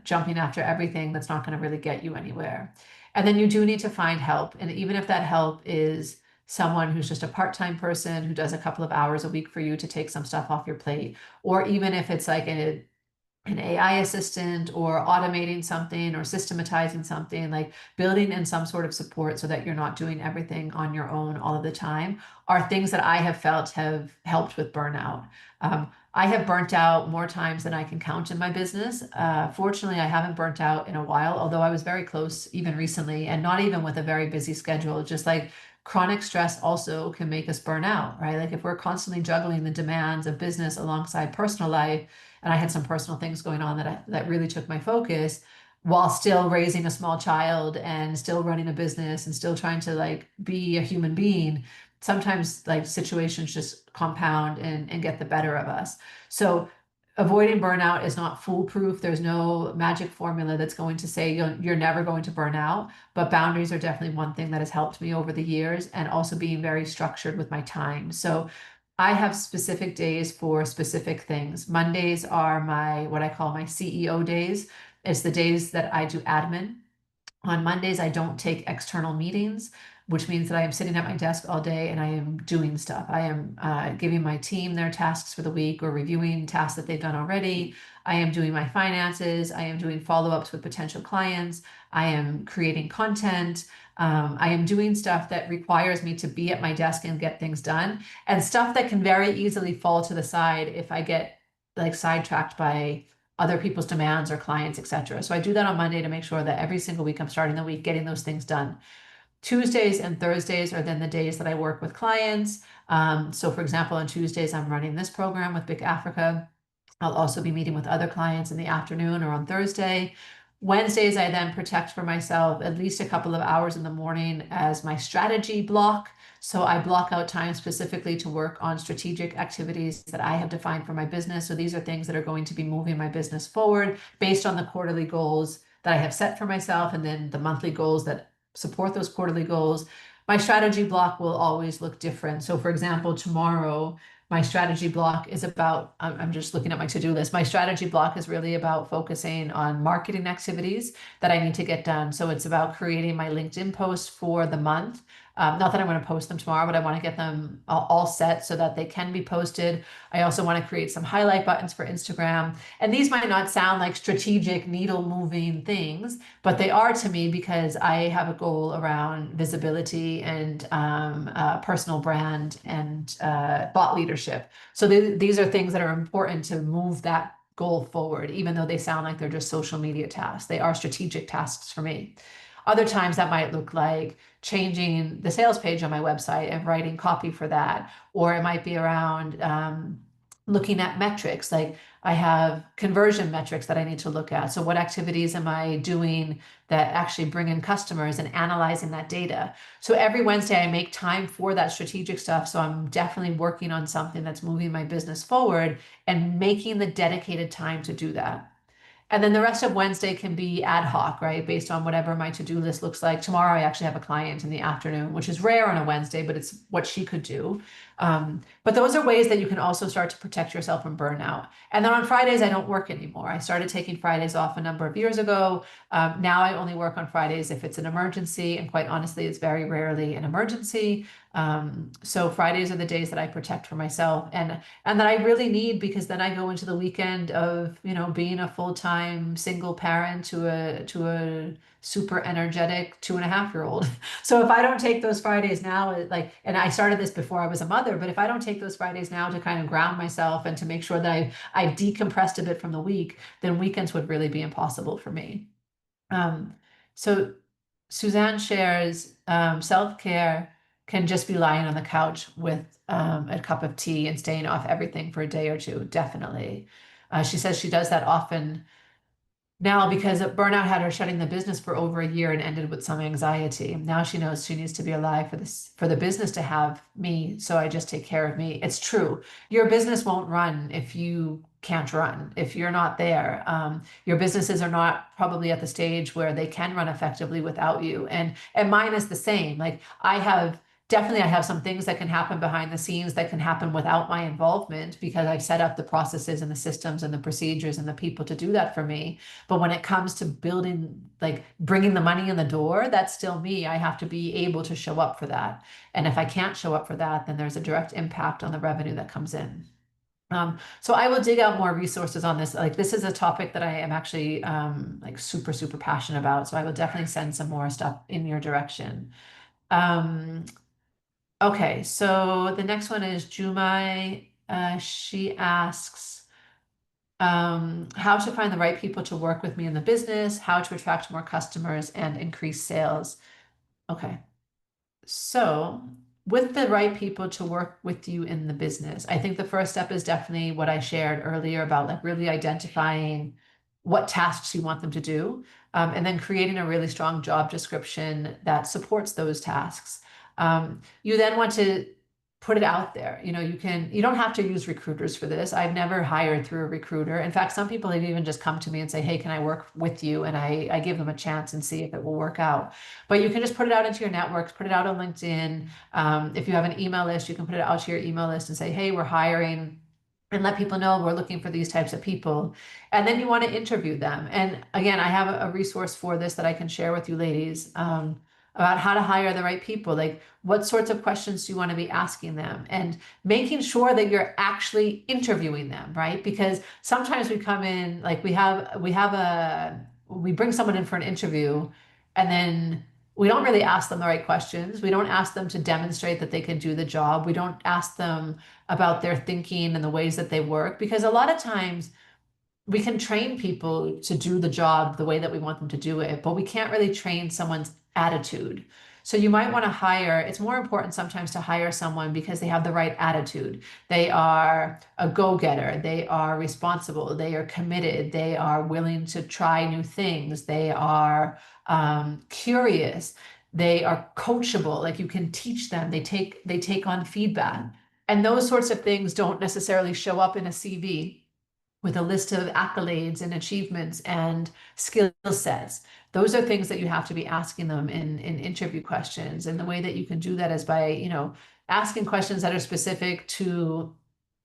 jumping after everything that's not going to really get you anywhere. And then you do need to find help. And even if that help is someone who's just a part-time person who does a couple of hours a week for you to take some stuff off your plate, or even if it's like an AI assistant or automating something or systematizing something, like building in some sort of support so that you're not doing everything on your own all of the time, are things that I have felt have helped with burnout. I have burnt out more times than I can count in my business. Fortunately, I haven't burnt out in a while, although I was very close even recently, and not even with a very busy schedule. Just like chronic stress also can make us burn out, right? Like if we're constantly juggling the demands of business alongside personal life, and I had some personal things going on that really took my focus, while still raising a small child and still running a business and still trying to like be a human being, sometimes like situations just compound and get the better of us. So avoiding burnout is not foolproof. There's no magic formula that's going to say you're never going to burn out, but boundaries are definitely one thing that has helped me over the years, and also being very structured with my time. So I have specific days for specific things. Mondays are what I call my CEO days. It's the days that I do admin. On Mondays, I don't take external meetings, which means that I am sitting at my desk all day and I am doing stuff. I am giving my team their tasks for the week or reviewing tasks that they've done already. I am doing my finances. I am doing follow-ups with potential clients. I am creating content. I am doing stuff that requires me to be at my desk and get things done, and stuff that can very easily fall to the side if I get like sidetracked by other people's demands or clients, etc. So I do that on Monday to make sure that every single week I'm starting the week getting those things done. Tuesdays and Thursdays are then the days that I work with clients. So for example, on Tuesdays, I'm running this program with BIC Africa. I'll also be meeting with other clients in the afternoon or on Thursday. Wednesdays, I then protect for myself at least a couple of hours in the morning as my strategy block. So I block out time specifically to work on strategic activities that I have defined for my business. So these are things that are going to be moving my business forward based on the quarterly goals that I have set for myself, and then the monthly goals that support those quarterly goals. My strategy block will always look different. So for example, tomorrow, my strategy block is about, I'm just looking at my to-do list. My strategy block is really about focusing on marketing activities that I need to get done. So it's about creating my LinkedIn post for the month. Not that I'm going to post them tomorrow, but I want to get them all set so that they can be posted. I also want to create some highlight buttons for Instagram. And these might not sound like strategic needle moving things, but they are to me because I have a goal around visibility and personal brand and thought leadership. So these are things that are important to move that goal forward, even though they sound like they're just social media tasks. They are strategic tasks for me. Other times that might look like changing the sales page on my website and writing copy for that. Or it might be around looking at metrics. Like I have conversion metrics that I need to look at. So what activities am I doing that actually bring in customers, and analyzing that data. So every Wednesday I make time for that strategic stuff. So I'm definitely working on something that's moving my business forward and making the dedicated time to do that. And then the rest of Wednesday can be ad hoc, right? Based on whatever my to-do list looks like. Tomorrow, I actually have a client in the afternoon, which is rare on a Wednesday, but it's what she could do. But those are ways that you can also start to protect yourself from burnout. And then on Fridays, I don't work anymore. I started taking Fridays off a number of years ago. Now I only work on Fridays if it's an emergency. And quite honestly, it's very rarely an emergency. So Fridays are the days that I protect for myself and that I really need, because then I go into the weekend of, being a full-time single parent to a super energetic 2.5-year-old. So if I don't take those Fridays now, and I started this before I was a mother, but if I don't take those Fridays now to kind of ground myself and to make sure that I've decompressed a bit from the week, then weekends would really be impossible for me. So Suzanne shares self-care can just be lying on the couch with a cup of tea and staying off everything for a day or two. Definitely. She says she does that often now because burnout had her shutting the business for over a year and ended with some anxiety. Now she knows she needs to be alive for the business to have me, so I just take care of me. It's true. Your business won't run if you can't run, if you're not there. Your businesses are not probably at the stage where they can run effectively without you. And mine is the same. Like I have some things that can happen behind the scenes that can happen without my involvement, because I've set up the processes and the systems and the procedures and the people to do that for me. But when it comes to building, like bringing the money in the door, that's still me. I have to be able to show up for that. And if I can't show up for that, then there's a direct impact on the revenue that comes in. So I will dig out more resources on this. Like this is a topic that I am actually like super, super passionate about. So I will definitely send some more stuff in your direction. Okay, so the next one is Jumai. She asks how to find the right people to work with me in the business, how to attract more customers and increase sales. Okay. So, with the right people to work with you in the business, I think the first step is definitely what I shared earlier about like really identifying what tasks you want them to do, and then creating a really strong job description that supports those tasks. You then want to put it out there. You don't have to use recruiters for this. I've never hired through a recruiter. In fact, some people have even just come to me and say, hey, can I work with you? And I give them a chance and see if it will work out. But you can just put it out into your networks, put it out on LinkedIn. If you have an email list, you can put it out to your email list and say, hey, we're hiring, and let people know we're looking for these types of people. And then you want to interview them. And again, I have a resource for this that I can share with you ladies, about how to hire the right people. Like what sorts of questions do you want to be asking them, and making sure that you're actually interviewing them, right? Because sometimes we come in, like we bring someone in for an interview, and then we don't really ask them the right questions. We don't ask them to demonstrate that they can do the job. We don't ask them about their thinking and the ways that they work, because a lot of times we can train people to do the job the way that we want them to do it, but we can't really train someone's attitude. So you might want to hire, it's more important sometimes to hire someone because they have the right attitude. They are a go-getter, they are responsible, they are committed, they are willing to try new things, they are curious, they are coachable, like you can teach them, they take on feedback. And those sorts of things don't necessarily show up in a CV with a list of accolades and achievements and skill sets. Those are things that you have to be asking them in interview questions. And the way that you can do that is by, asking questions that are specific to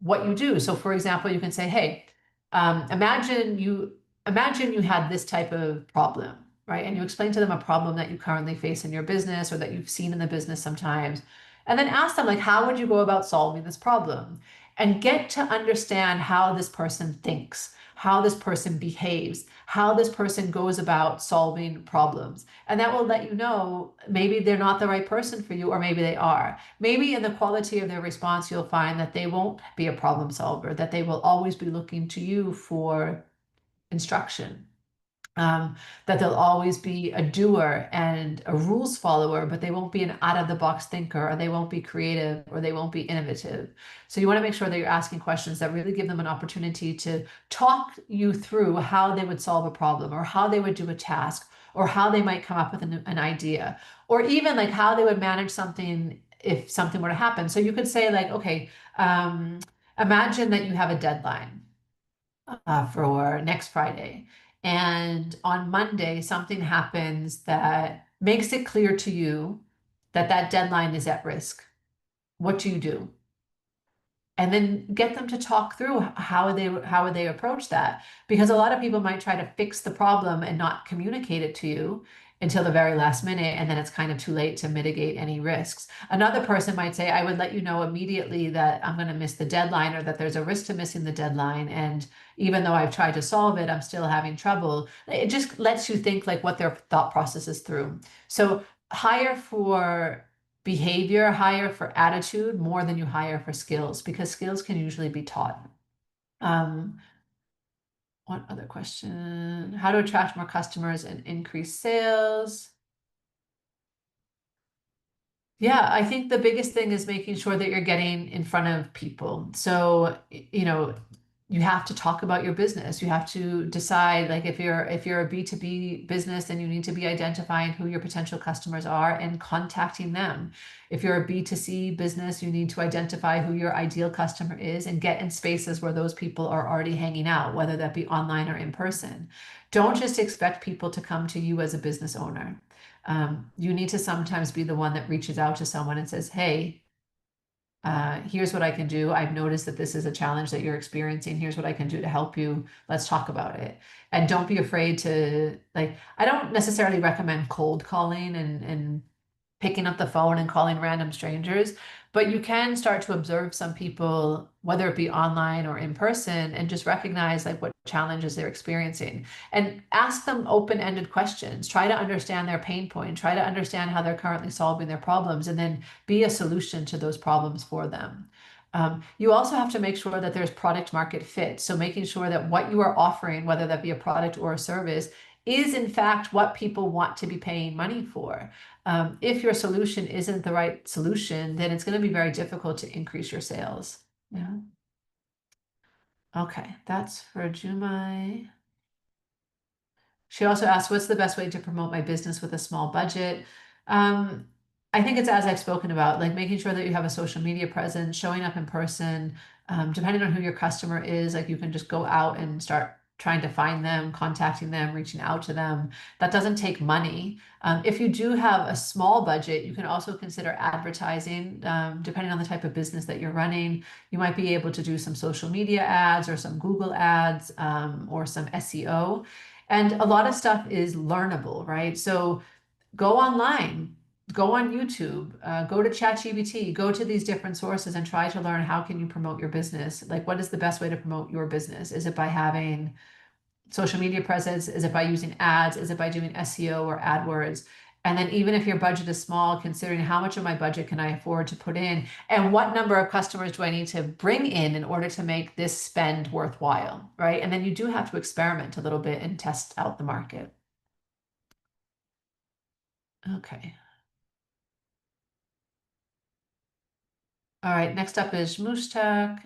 what you do. So for example, you can say, hey, imagine you had this type of problem, right? And you explain to them a problem that you currently face in your business or that you've seen in the business sometimes. And then ask them, like, how would you go about solving this problem? And get to understand how this person thinks, how this person behaves, how this person goes about solving problems. And that will let you know maybe they're not the right person for you, or maybe they are. Maybe in the quality of their response, you'll find that they won't be a problem solver, that they will always be looking to you for instruction. That they'll always be a doer and a rules follower, but they won't be an out-of-the-box thinker, or they won't be creative, or they won't be innovative. So you want to make sure that you're asking questions that really give them an opportunity to talk you through how they would solve a problem, or how they would do a task, or how they might come up with an idea, or even like how they would manage something if something were to happen. So you could say like, okay, imagine that you have a deadline for next Friday. And on Monday, something happens that makes it clear to you that that deadline is at risk. What do you do? And then get them to talk through how would they approach that, because a lot of people might try to fix the problem and not communicate it to you until the very last minute, and then it's kind of too late to mitigate any risks. Another person might say, I would let you know immediately that I'm going to miss the deadline, or that there's a risk to missing the deadline, and even though I've tried to solve it, I'm still having trouble. It just lets you think like what their thought process is through. So hire for behavior, hire for attitude more than you hire for skills, because skills can usually be taught. What other question? How to attract more customers and increase sales? Yeah, I think the biggest thing is making sure that you're getting in front of people. So, you have to talk about your business. You have to decide, like, if you're a B2B business, then you need to be identifying who your potential customers are and contacting them. If you're a B2C business, you need to identify who your ideal customer is and get in spaces where those people are already hanging out, whether that be online or in person. Don't just expect people to come to you as a business owner. You need to sometimes be the one that reaches out to someone and says, hey, here's what I can do. I've noticed that this is a challenge that you're experiencing. Here's what I can do to help you. Let's talk about it. And don't be afraid to, like, I don't necessarily recommend cold calling and picking up the phone and calling random strangers, but you can start to observe some people, whether it be online or in person, and just recognize like what challenges they're experiencing and ask them open-ended questions. Try to understand their pain point, try to understand how they're currently solving their problems, and then be a solution to those problems for them. You also have to make sure that there's product market fit. So making sure that what you are offering, whether that be a product or a service, is in fact what people want to be paying money for. If your solution isn't the right solution, then it's going to be very difficult to increase your sales. Yeah. Okay, that's for Jumai. She also asked, what's the best way to promote my business with a small budget? I think it's as I've spoken about, like making sure that you have a social media presence, showing up in person, depending on who your customer is, like you can just go out and start trying to find them, contacting them, reaching out to them. That doesn't take money. If you do have a small budget, you can also consider advertising, depending on the type of business that you're running. You might be able to do some social media ads or some Google ads, or some SEO. And a lot of stuff is learnable, right? So go online, go on YouTube, go to ChatGPT, go to these different sources and try to learn how can you promote your business? Like, what is the best way to promote your business? Is it by having social media presence? Is it by using ads? Is it by doing SEO or AdWords? And then even if your budget is small, considering how much of my budget can I afford to put in and what number of customers do I need to bring in order to make this spend worthwhile, right? And then you do have to experiment a little bit and test out the market. Okay. All right, next up is Mushtaq.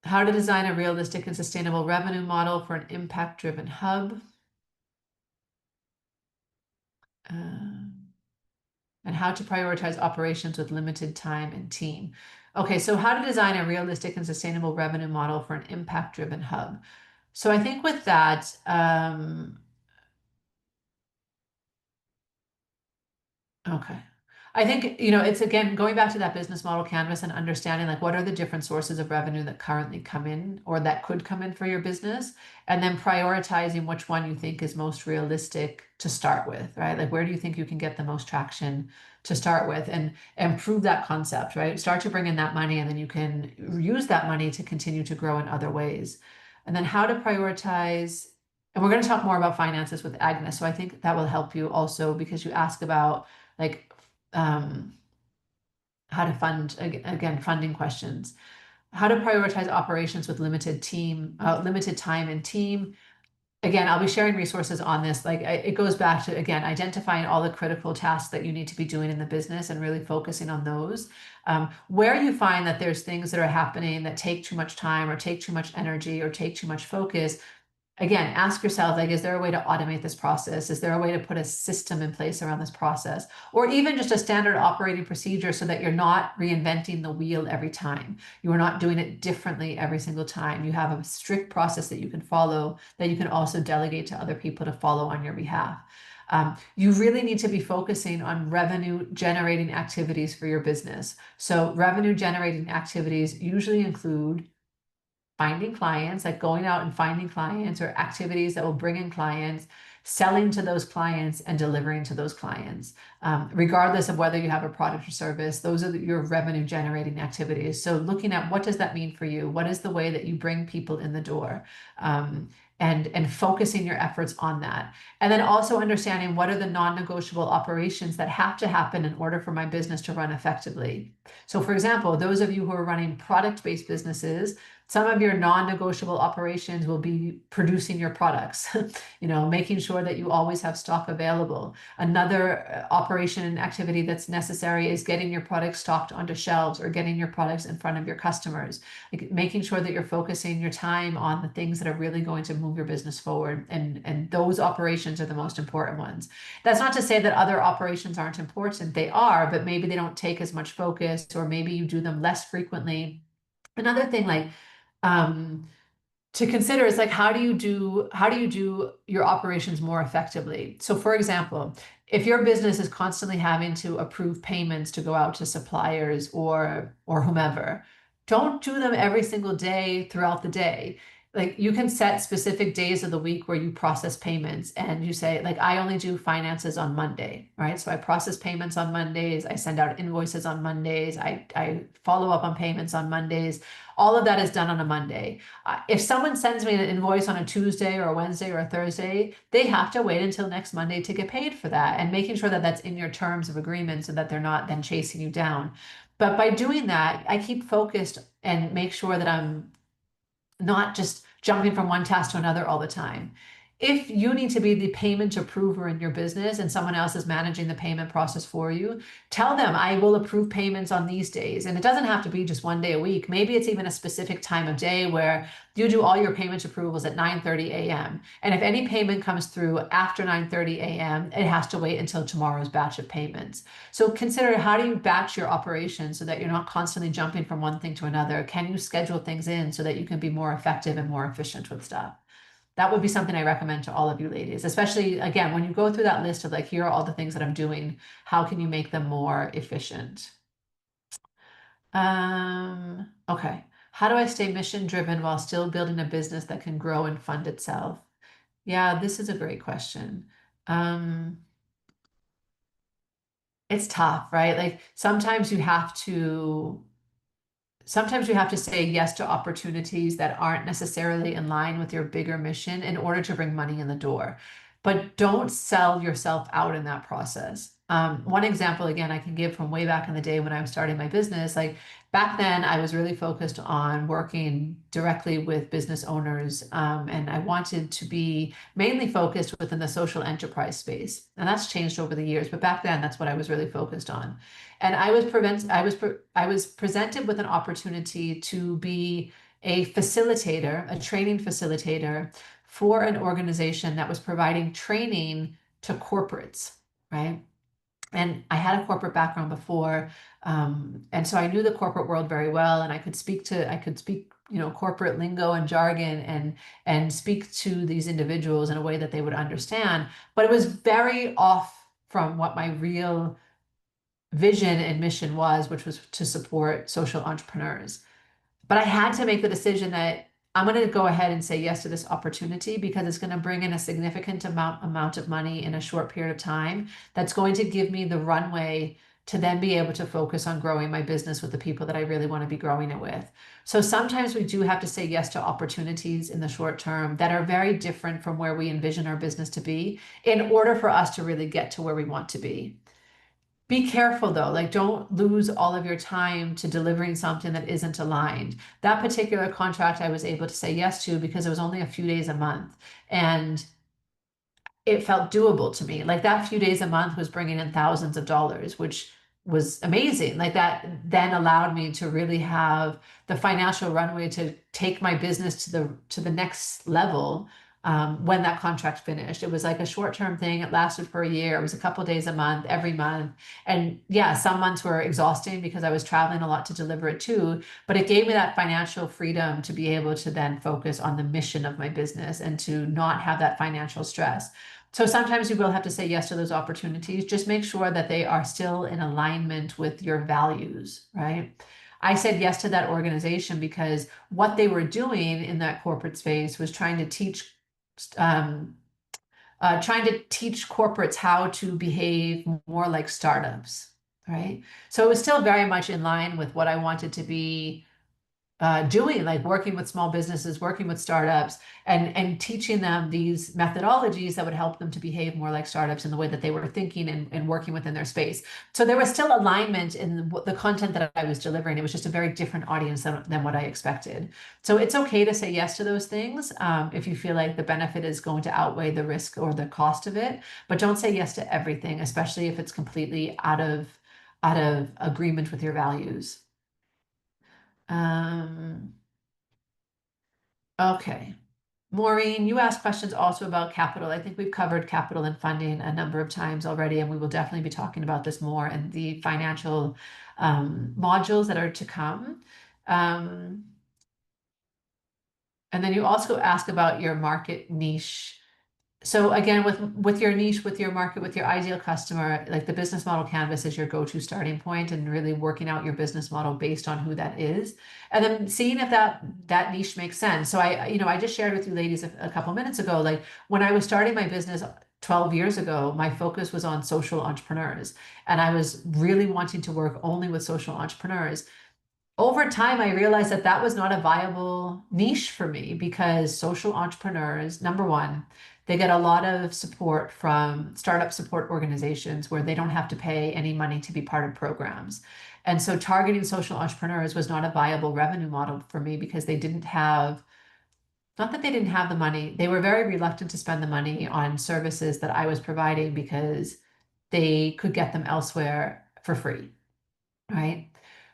How to design a realistic and sustainable revenue model for an impact-driven hub. And how to prioritize operations with limited time and team. Okay, so how to design a realistic and sustainable revenue model for an impact-driven hub. So I think with that, okay. I think, it's again, going back to that business model canvas and understanding like what are the different sources of revenue that currently come in or that could come in for your business, and then prioritizing which one you think is most realistic to start with, right? Like where do you think you can get the most traction to start with and prove that concept, right? Start to bring in that money and then you can use that money to continue to grow in other ways. And then how to prioritize, and we're going to talk more about finances with Agnes. So I think that will help you also because you ask about like how to fund, again, funding questions, how to prioritize operations with limited time and team. Again, I'll be sharing resources on this. Like it goes back to, again, identifying all the critical tasks that you need to be doing in the business and really focusing on those. Where you find that there's things that are happening that take too much time or take too much energy or take too much focus, again, ask yourself, like, is there a way to automate this process? Is there a way to put a system in place around this process? Or even just a standard operating procedure so that you're not reinventing the wheel every time. You are not doing it differently every single time. You have a strict process that you can follow that you can also delegate to other people to follow on your behalf. You really need to be focusing on revenue generating activities for your business. So revenue generating activities usually include finding clients, like going out and finding clients or activities that will bring in clients, selling to those clients and delivering to those clients. Regardless of whether you have a product or service, those are your revenue generating activities. So looking at what does that mean for you? What is the way that you bring people in the door? And focusing your efforts on that. And then also understanding what are the non-negotiable operations that have to happen in order for my business to run effectively. So for example, those of you who are running product-based businesses, some of your non-negotiable operations will be producing your products, making sure that you always have stock available. Another operation and activity that's necessary is getting your products stocked onto shelves or getting your products in front of your customers, like making sure that you're focusing your time on the things that are really going to move your business forward. And those operations are the most important ones. That's not to say that other operations aren't important. They are, but maybe they don't take as much focus, or maybe you do them less frequently. Another thing, like, to consider is like, how do you do your operations more effectively? So for example, if your business is constantly having to approve payments to go out to suppliers or whomever, don't do them every single day throughout the day. like you can set specific days of the week where you process payments, and you say like, I only do finances on Monday, right? So I process payments on Mondays, I send out invoices on Mondays, I follow up on payments on Mondays. All of that is done on a Monday. If someone sends me an invoice on a Tuesday or a Wednesday or a Thursday, they have to wait until next Monday to get paid for that, and making sure that that's in your terms of agreement so that they're not then chasing you down. But by doing that, I keep focused and make sure that I'm not just jumping from one task to another all the time. If you need to be the payment approver in your business and someone else is managing the payment process for you, tell them I will approve payments on these days. And it doesn't have to be just one day a week. Maybe it's even a specific time of day where you do all your payment approvals at 9:30 a.m. And if any payment comes through after 9:30 a.m., it has to wait until tomorrow's batch of payments. So consider, how do you batch your operations so that you're not constantly jumping from one thing to another? Can you schedule things in so that you can be more effective and more efficient with stuff? That would be something I recommend to all of you ladies, especially again, when you go through that list of like, here are all the things that I'm doing, how can you make them more efficient? Okay. How do I stay mission driven while still building a business that can grow and fund itself? Yeah, this is a great question. It's tough, right? Like sometimes you have to say yes to opportunities that aren't necessarily in line with your bigger mission in order to bring money in the door. But don't sell yourself out in that process. One example, again, I can give from way back in the day when I was starting my business. Like back then, I was really focused on working directly with business owners, and I wanted to be mainly focused within the social enterprise space. And that's changed over the years, but back then, that's what I was really focused on. And I was presented with an opportunity to be a facilitator, a training facilitator for an organization that was providing training to corporates, right? And I had a corporate background before, and so I knew the corporate world very well, and I could speak, corporate lingo and jargon, and speak to these individuals in a way that they would understand. But it was very off from what my real vision and mission was, which was to support social entrepreneurs. But I had to make the decision that I'm going to go ahead and say yes to this opportunity because it's going to bring in a significant amount of money in a short period of time. That's going to give me the runway to then be able to focus on growing my business with the people that I really want to be growing it with. So sometimes we do have to say yes to opportunities in the short term that are very different from where we envision our business to be in order for us to really get to where we want to be. Be careful though, like don't lose all of your time to delivering something that isn't aligned. That particular contract I was able to say yes to because it was only a few days a month, and it felt doable to me. Like that few days a month was bringing in thousands of dollars, which was amazing. Like that then allowed me to really have the financial runway to take my business to the next level. When that contract finished, it was like a short-term thing. It lasted for a year. It was a couple days a month, every month. And yeah, some months were exhausting because I was traveling a lot to deliver it too, but it gave me that financial freedom to be able to then focus on the mission of my business and to not have that financial stress. So sometimes you will have to say yes to those opportunities. Just make sure that they are still in alignment with your values, right? I said yes to that organization because what they were doing in that corporate space was trying to teach corporates how to behave more like startups, right? So it was still very much in line with what I wanted to be doing, like working with small businesses, working with startups, and teaching them these methodologies that would help them to behave more like startups in the way that they were thinking and working within their space. So there was still alignment in the content that I was delivering. It was just a very different audience than what I expected. So it's okay to say yes to those things if you feel like the benefit is going to outweigh the risk or the cost of it. But don't say yes to everything, especially if it's completely out of agreement with your values. Okay. Maureen, you asked questions also about capital. I think we've covered capital and funding a number of times already, and we will definitely be talking about this more in the financial modules that are to come. And then you also ask about your market niche So again, with your niche, with your market, with your ideal customer, like the business model canvas is your go-to starting point, and really working out your business model based on who that is, and then seeing if that niche makes sense. So I just shared with you ladies a couple minutes ago, like when I was starting my business 12 years ago, my focus was on social entrepreneurs, and I was really wanting to work only with social entrepreneurs. Over time, I realized that that was not a viable niche for me, because social entrepreneurs, number one, they get a lot of support from startup support organizations where they don't have to pay any money to be part of programs. And so targeting social entrepreneurs was not a viable revenue model for me, because they didn't have, not that they didn't have the money, they were very reluctant to spend the money on services that I was providing because they could get them elsewhere for free, right?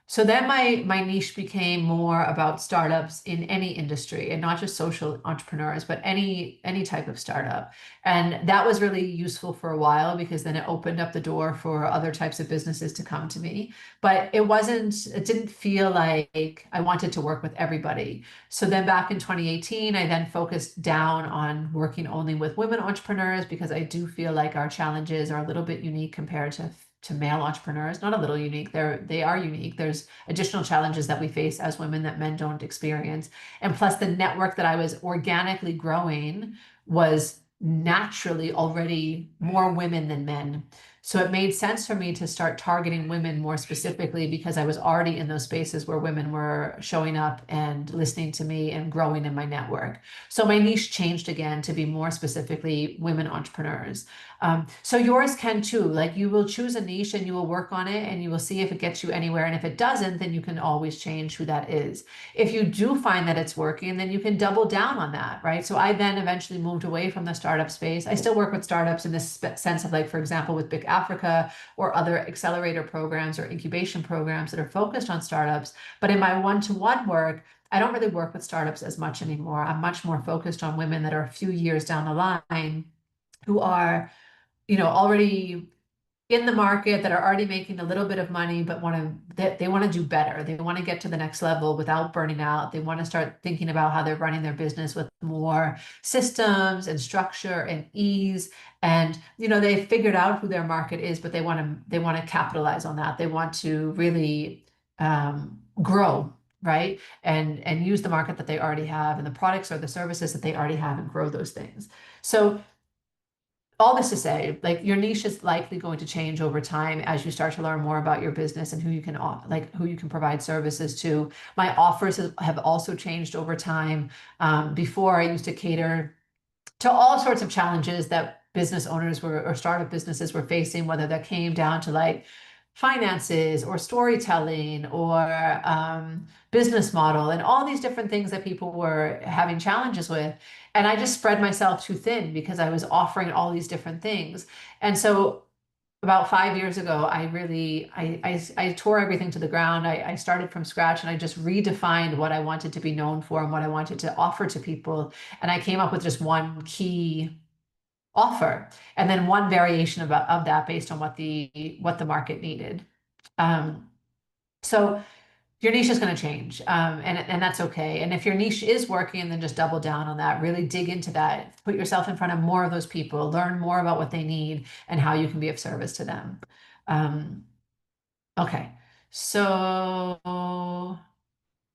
So then my niche became more about startups in any industry, and not just social entrepreneurs, but any type of startup. And that was really useful for a while, because then it opened up the door for other types of businesses to come to me. But it didn't feel like I wanted to work with everybody. So then back in 2018, I then focused down on working only with women entrepreneurs, because I do feel like our challenges are a little bit unique compared to male entrepreneurs. Not a little unique, they are unique. There's additional challenges that we face as women that men don't experience. And plus, the network that I was organically growing was naturally already more women than men. So it made sense for me to start targeting women more specifically, because I was already in those spaces where women were showing up and listening to me and growing in my network. So my niche changed again to be more specifically women entrepreneurs. So yours can too. Like, you will choose a niche and you will work on it, and you will see if it gets you anywhere. And if it doesn't, then you can always change who that is. If you do find that it's working, then you can double down on that, right? So I then eventually moved away from the startup space. I still work with startups in this sense of, like, for example, with BIC Africa or other accelerator programs or incubation programs that are focused on startups. But in my one-to-one work, I don't really work with startups as much anymore. I'm much more focused on women that are a few years down the line, who are already in the market, that are already making a little bit of money, but they want to do better. They want to get to the next level without burning out. They want to start thinking about how they're running their business with more systems and structure and ease. And they figured out who their market is, but they want to capitalize on that. They want to really grow, right? And use the market that they already have, and the products or the services that they already have, and grow those things. So all this to say, like, your niche is likely going to change over time as you start to learn more about your business and who you can provide services to. My offers have also changed over time. Before, I used to cater to all sorts of challenges that business owners or startup businesses were facing, whether that came down to, like, finances or storytelling or business model, and all these different things that people were having challenges with. And I just spread myself too thin, because I was offering all these different things. And so about 5 years ago, I tore everything to the ground. I started from scratch, and I just redefined what I wanted to be known for and what I wanted to offer to people. And I came up with just one key offer, and then one variation of that based on what the market needed. So your niche is going to change, and that's okay. And if your niche is working, then just double down on that. Really dig into that. Put yourself in front of more of those people. Learn more about what they need and how you can be of service to them. Okay, so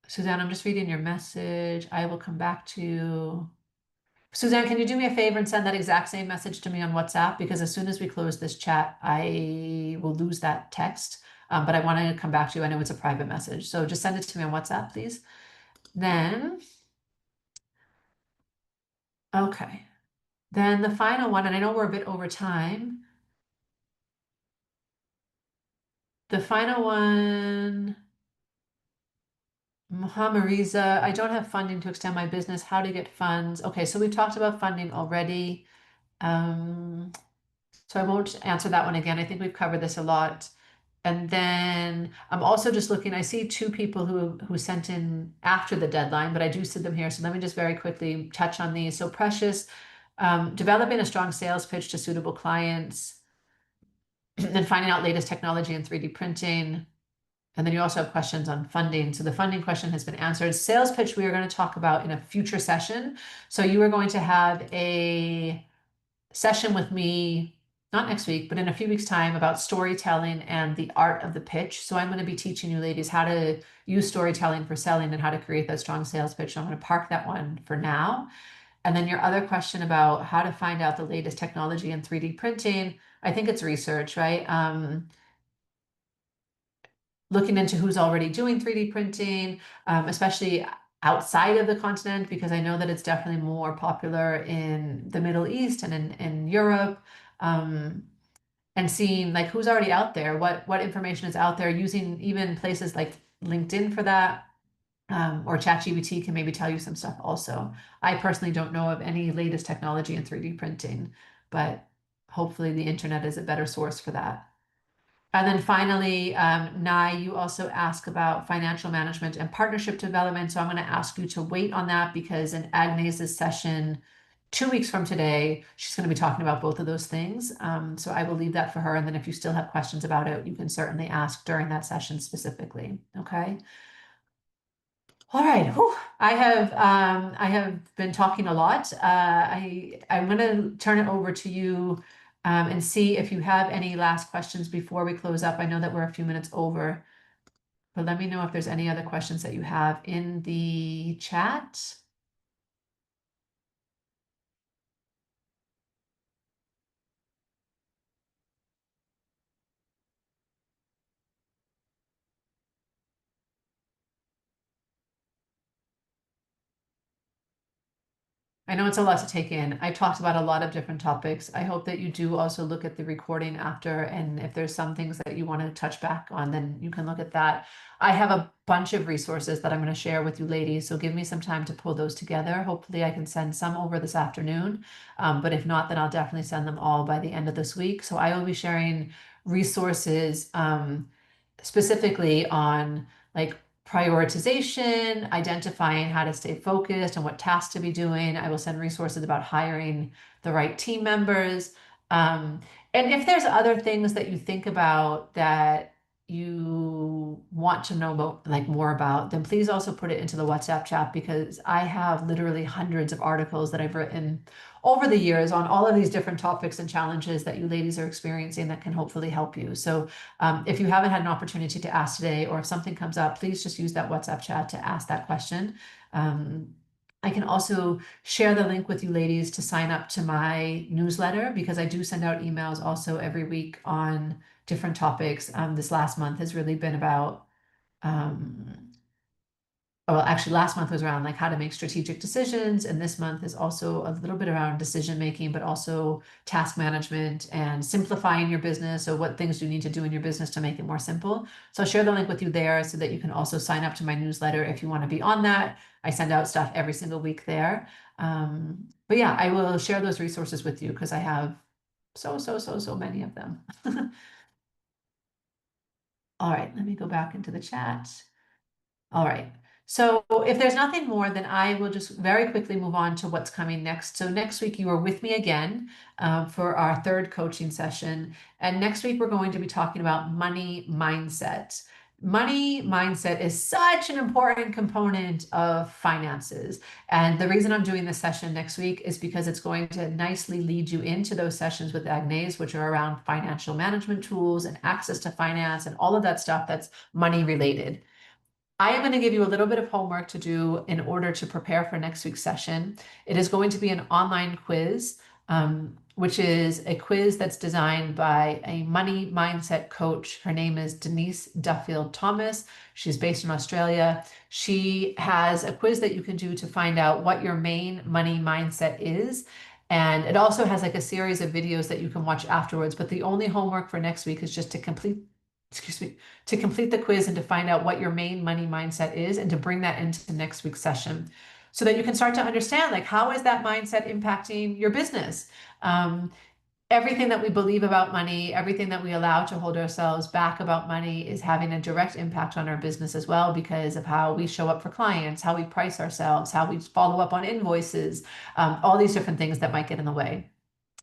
Suzanne, I'm just reading your message. I will come back to you. Suzanne, can you do me a favor and send that exact same message to me on WhatsApp? Because as soon as we close this chat, I will lose that text. But I want to come back to you. I know it's a private message. So just send it to me on WhatsApp, please. Then, okay. Then the final one, and I know we're a bit over time. The final one, Mohamariza, I don't have funding to extend my business. How to get funds? Okay, so we've talked about funding already. So I won't answer that one again. I think we've covered this a lot. And then I'm also just looking, I see two people who sent in after the deadline, but I do see them here. So let me just very quickly touch on these. So Precious, developing a strong sales pitch to suitable clients, and then finding out latest technology in 3D printing. And then you also have questions on funding. So the funding question has been answered. Sales pitch we are going to talk about in a future session. So you are going to have a session with me, not next week, but in a few weeks' time, about storytelling and the art of the pitch. So I'm going to be teaching you ladies how to use storytelling for selling and how to create that strong sales pitch. So I'm going to park that one for now. And then your other question about how to find out the latest technology in 3D printing, I think it's research, right? Looking into who's already doing 3D printing, especially outside of the continent, because I know that it's definitely more popular in the Middle East and in Europe, and seeing like who's already out there, what information is out there, using even places like LinkedIn for that, or ChatGPT can maybe tell you some stuff also. I personally don't know of any latest technology in 3D printing, but hopefully the internet is a better source for that. And then finally, Nai, you also ask about financial management and partnership development. So I'm going to ask you to wait on that because in Agnes's session 2 weeks from today, she's going to be talking about both of those things. So I will leave that for her. And then if you still have questions about it, you can certainly ask during that session specifically. Okay. All right. Whew. I have been talking a lot. I'm going to turn it over to you. And see if you have any last questions before we close up. I know that we're a few minutes over, but let me know if there's any other questions that you have in the chat. I know it's a lot to take in. I talked about a lot of different topics. I hope that you do also look at the recording after, and if there's some things that you want to touch back on, then you can look at that. I have a bunch of resources that I'm going to share with you ladies, so give me some time to pull those together. Hopefully I can send some over this afternoon, but if not, then I'll definitely send them all by the end of this week. So I will be sharing resources specifically on like prioritization, identifying how to stay focused and what tasks to be doing. I will send resources about hiring the right team members. And if there's other things that you think about that you want to know about, like more about, then please also put it into the WhatsApp chat because I have literally hundreds of articles that I've written over the years on all of these different topics and challenges that you ladies are experiencing that can hopefully help you. So if you haven't had an opportunity to ask today, or if something comes up, please just use that WhatsApp chat to ask that question. I can also share the link with you ladies to sign up to my newsletter because I do send out emails also every week on different topics. This last month has really been about well, actually last month was around like how to make strategic decisions. And this month is also a little bit around decision making, but also task management and simplifying your business. So what things do you need to do in your business to make it more simple? So I'll share the link with you there so that you can also sign up to my newsletter if you want to be on that. I send out stuff every single week there. But yeah, I will share those resources with you because I have so many of them. All right, let me go back into the chat. All right. So if there's nothing more, then I will just very quickly move on to what's coming next. So next week you are with me again for our third coaching session. And next week we're going to be talking about money mindset. Money mindset is such an important component of finances. And the reason I'm doing this session next week is because it's going to nicely lead you into those sessions with Agnes, which are around financial management tools and access to finance and all of that stuff that's money related. I am going to give you a little bit of homework to do in order to prepare for next week's session. It is going to be an online quiz, which is a quiz that's designed by a money mindset coach. Her name is Denise Duffield Thomas. She's based in Australia. She has a quiz that you can do to find out what your main money mindset is. And it also has like a series of videos that you can watch afterwards. But the only homework for next week is just to complete the quiz and to find out what your main money mindset is and to bring that into next week's session so that you can start to understand like how is that mindset impacting your business. Everything that we believe about money, everything that we allow to hold ourselves back about money is having a direct impact on our business as well because of how we show up for clients, how we price ourselves, how we follow up on invoices, all these different things that might get in the way.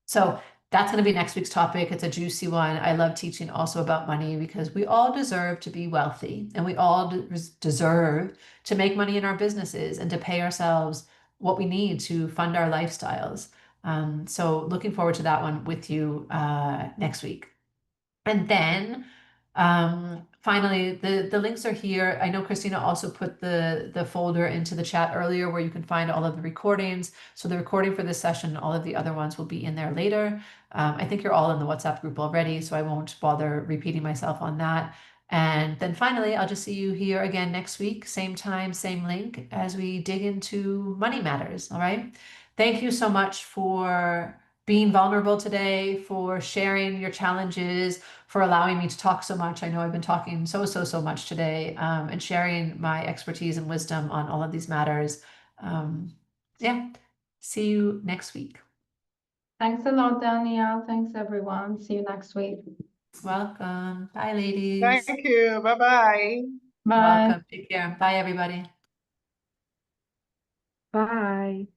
So that's going to be next week's topic. It's a juicy one. I love teaching also about money because we all deserve to be wealthy and we all deserve to make money in our businesses and to pay ourselves what we need to fund our lifestyles. So looking forward to that one with you next week. And then finally, the links are here. I know Christina also put the folder into the chat earlier where you can find all of the recordings. So the recording for this session, all of the other ones will be in there later. I think you're all in the WhatsApp group already, so I won't bother repeating myself on that. And then finally, I'll just see you here again next week, same time, same link, as we dig into money matters. All right. Thank you so much for being vulnerable today, for sharing your challenges, for allowing me to talk so much. I know I've been talking so much today, and sharing my expertise and wisdom on all of these matters. Yeah, see you next week. Thanks a lot, Danielle. Thanks, everyone. See you next week. Welcome. Bye, ladies. Thank you. Bye-bye. Bye. Welcome. Take care. Bye, everybody. Bye.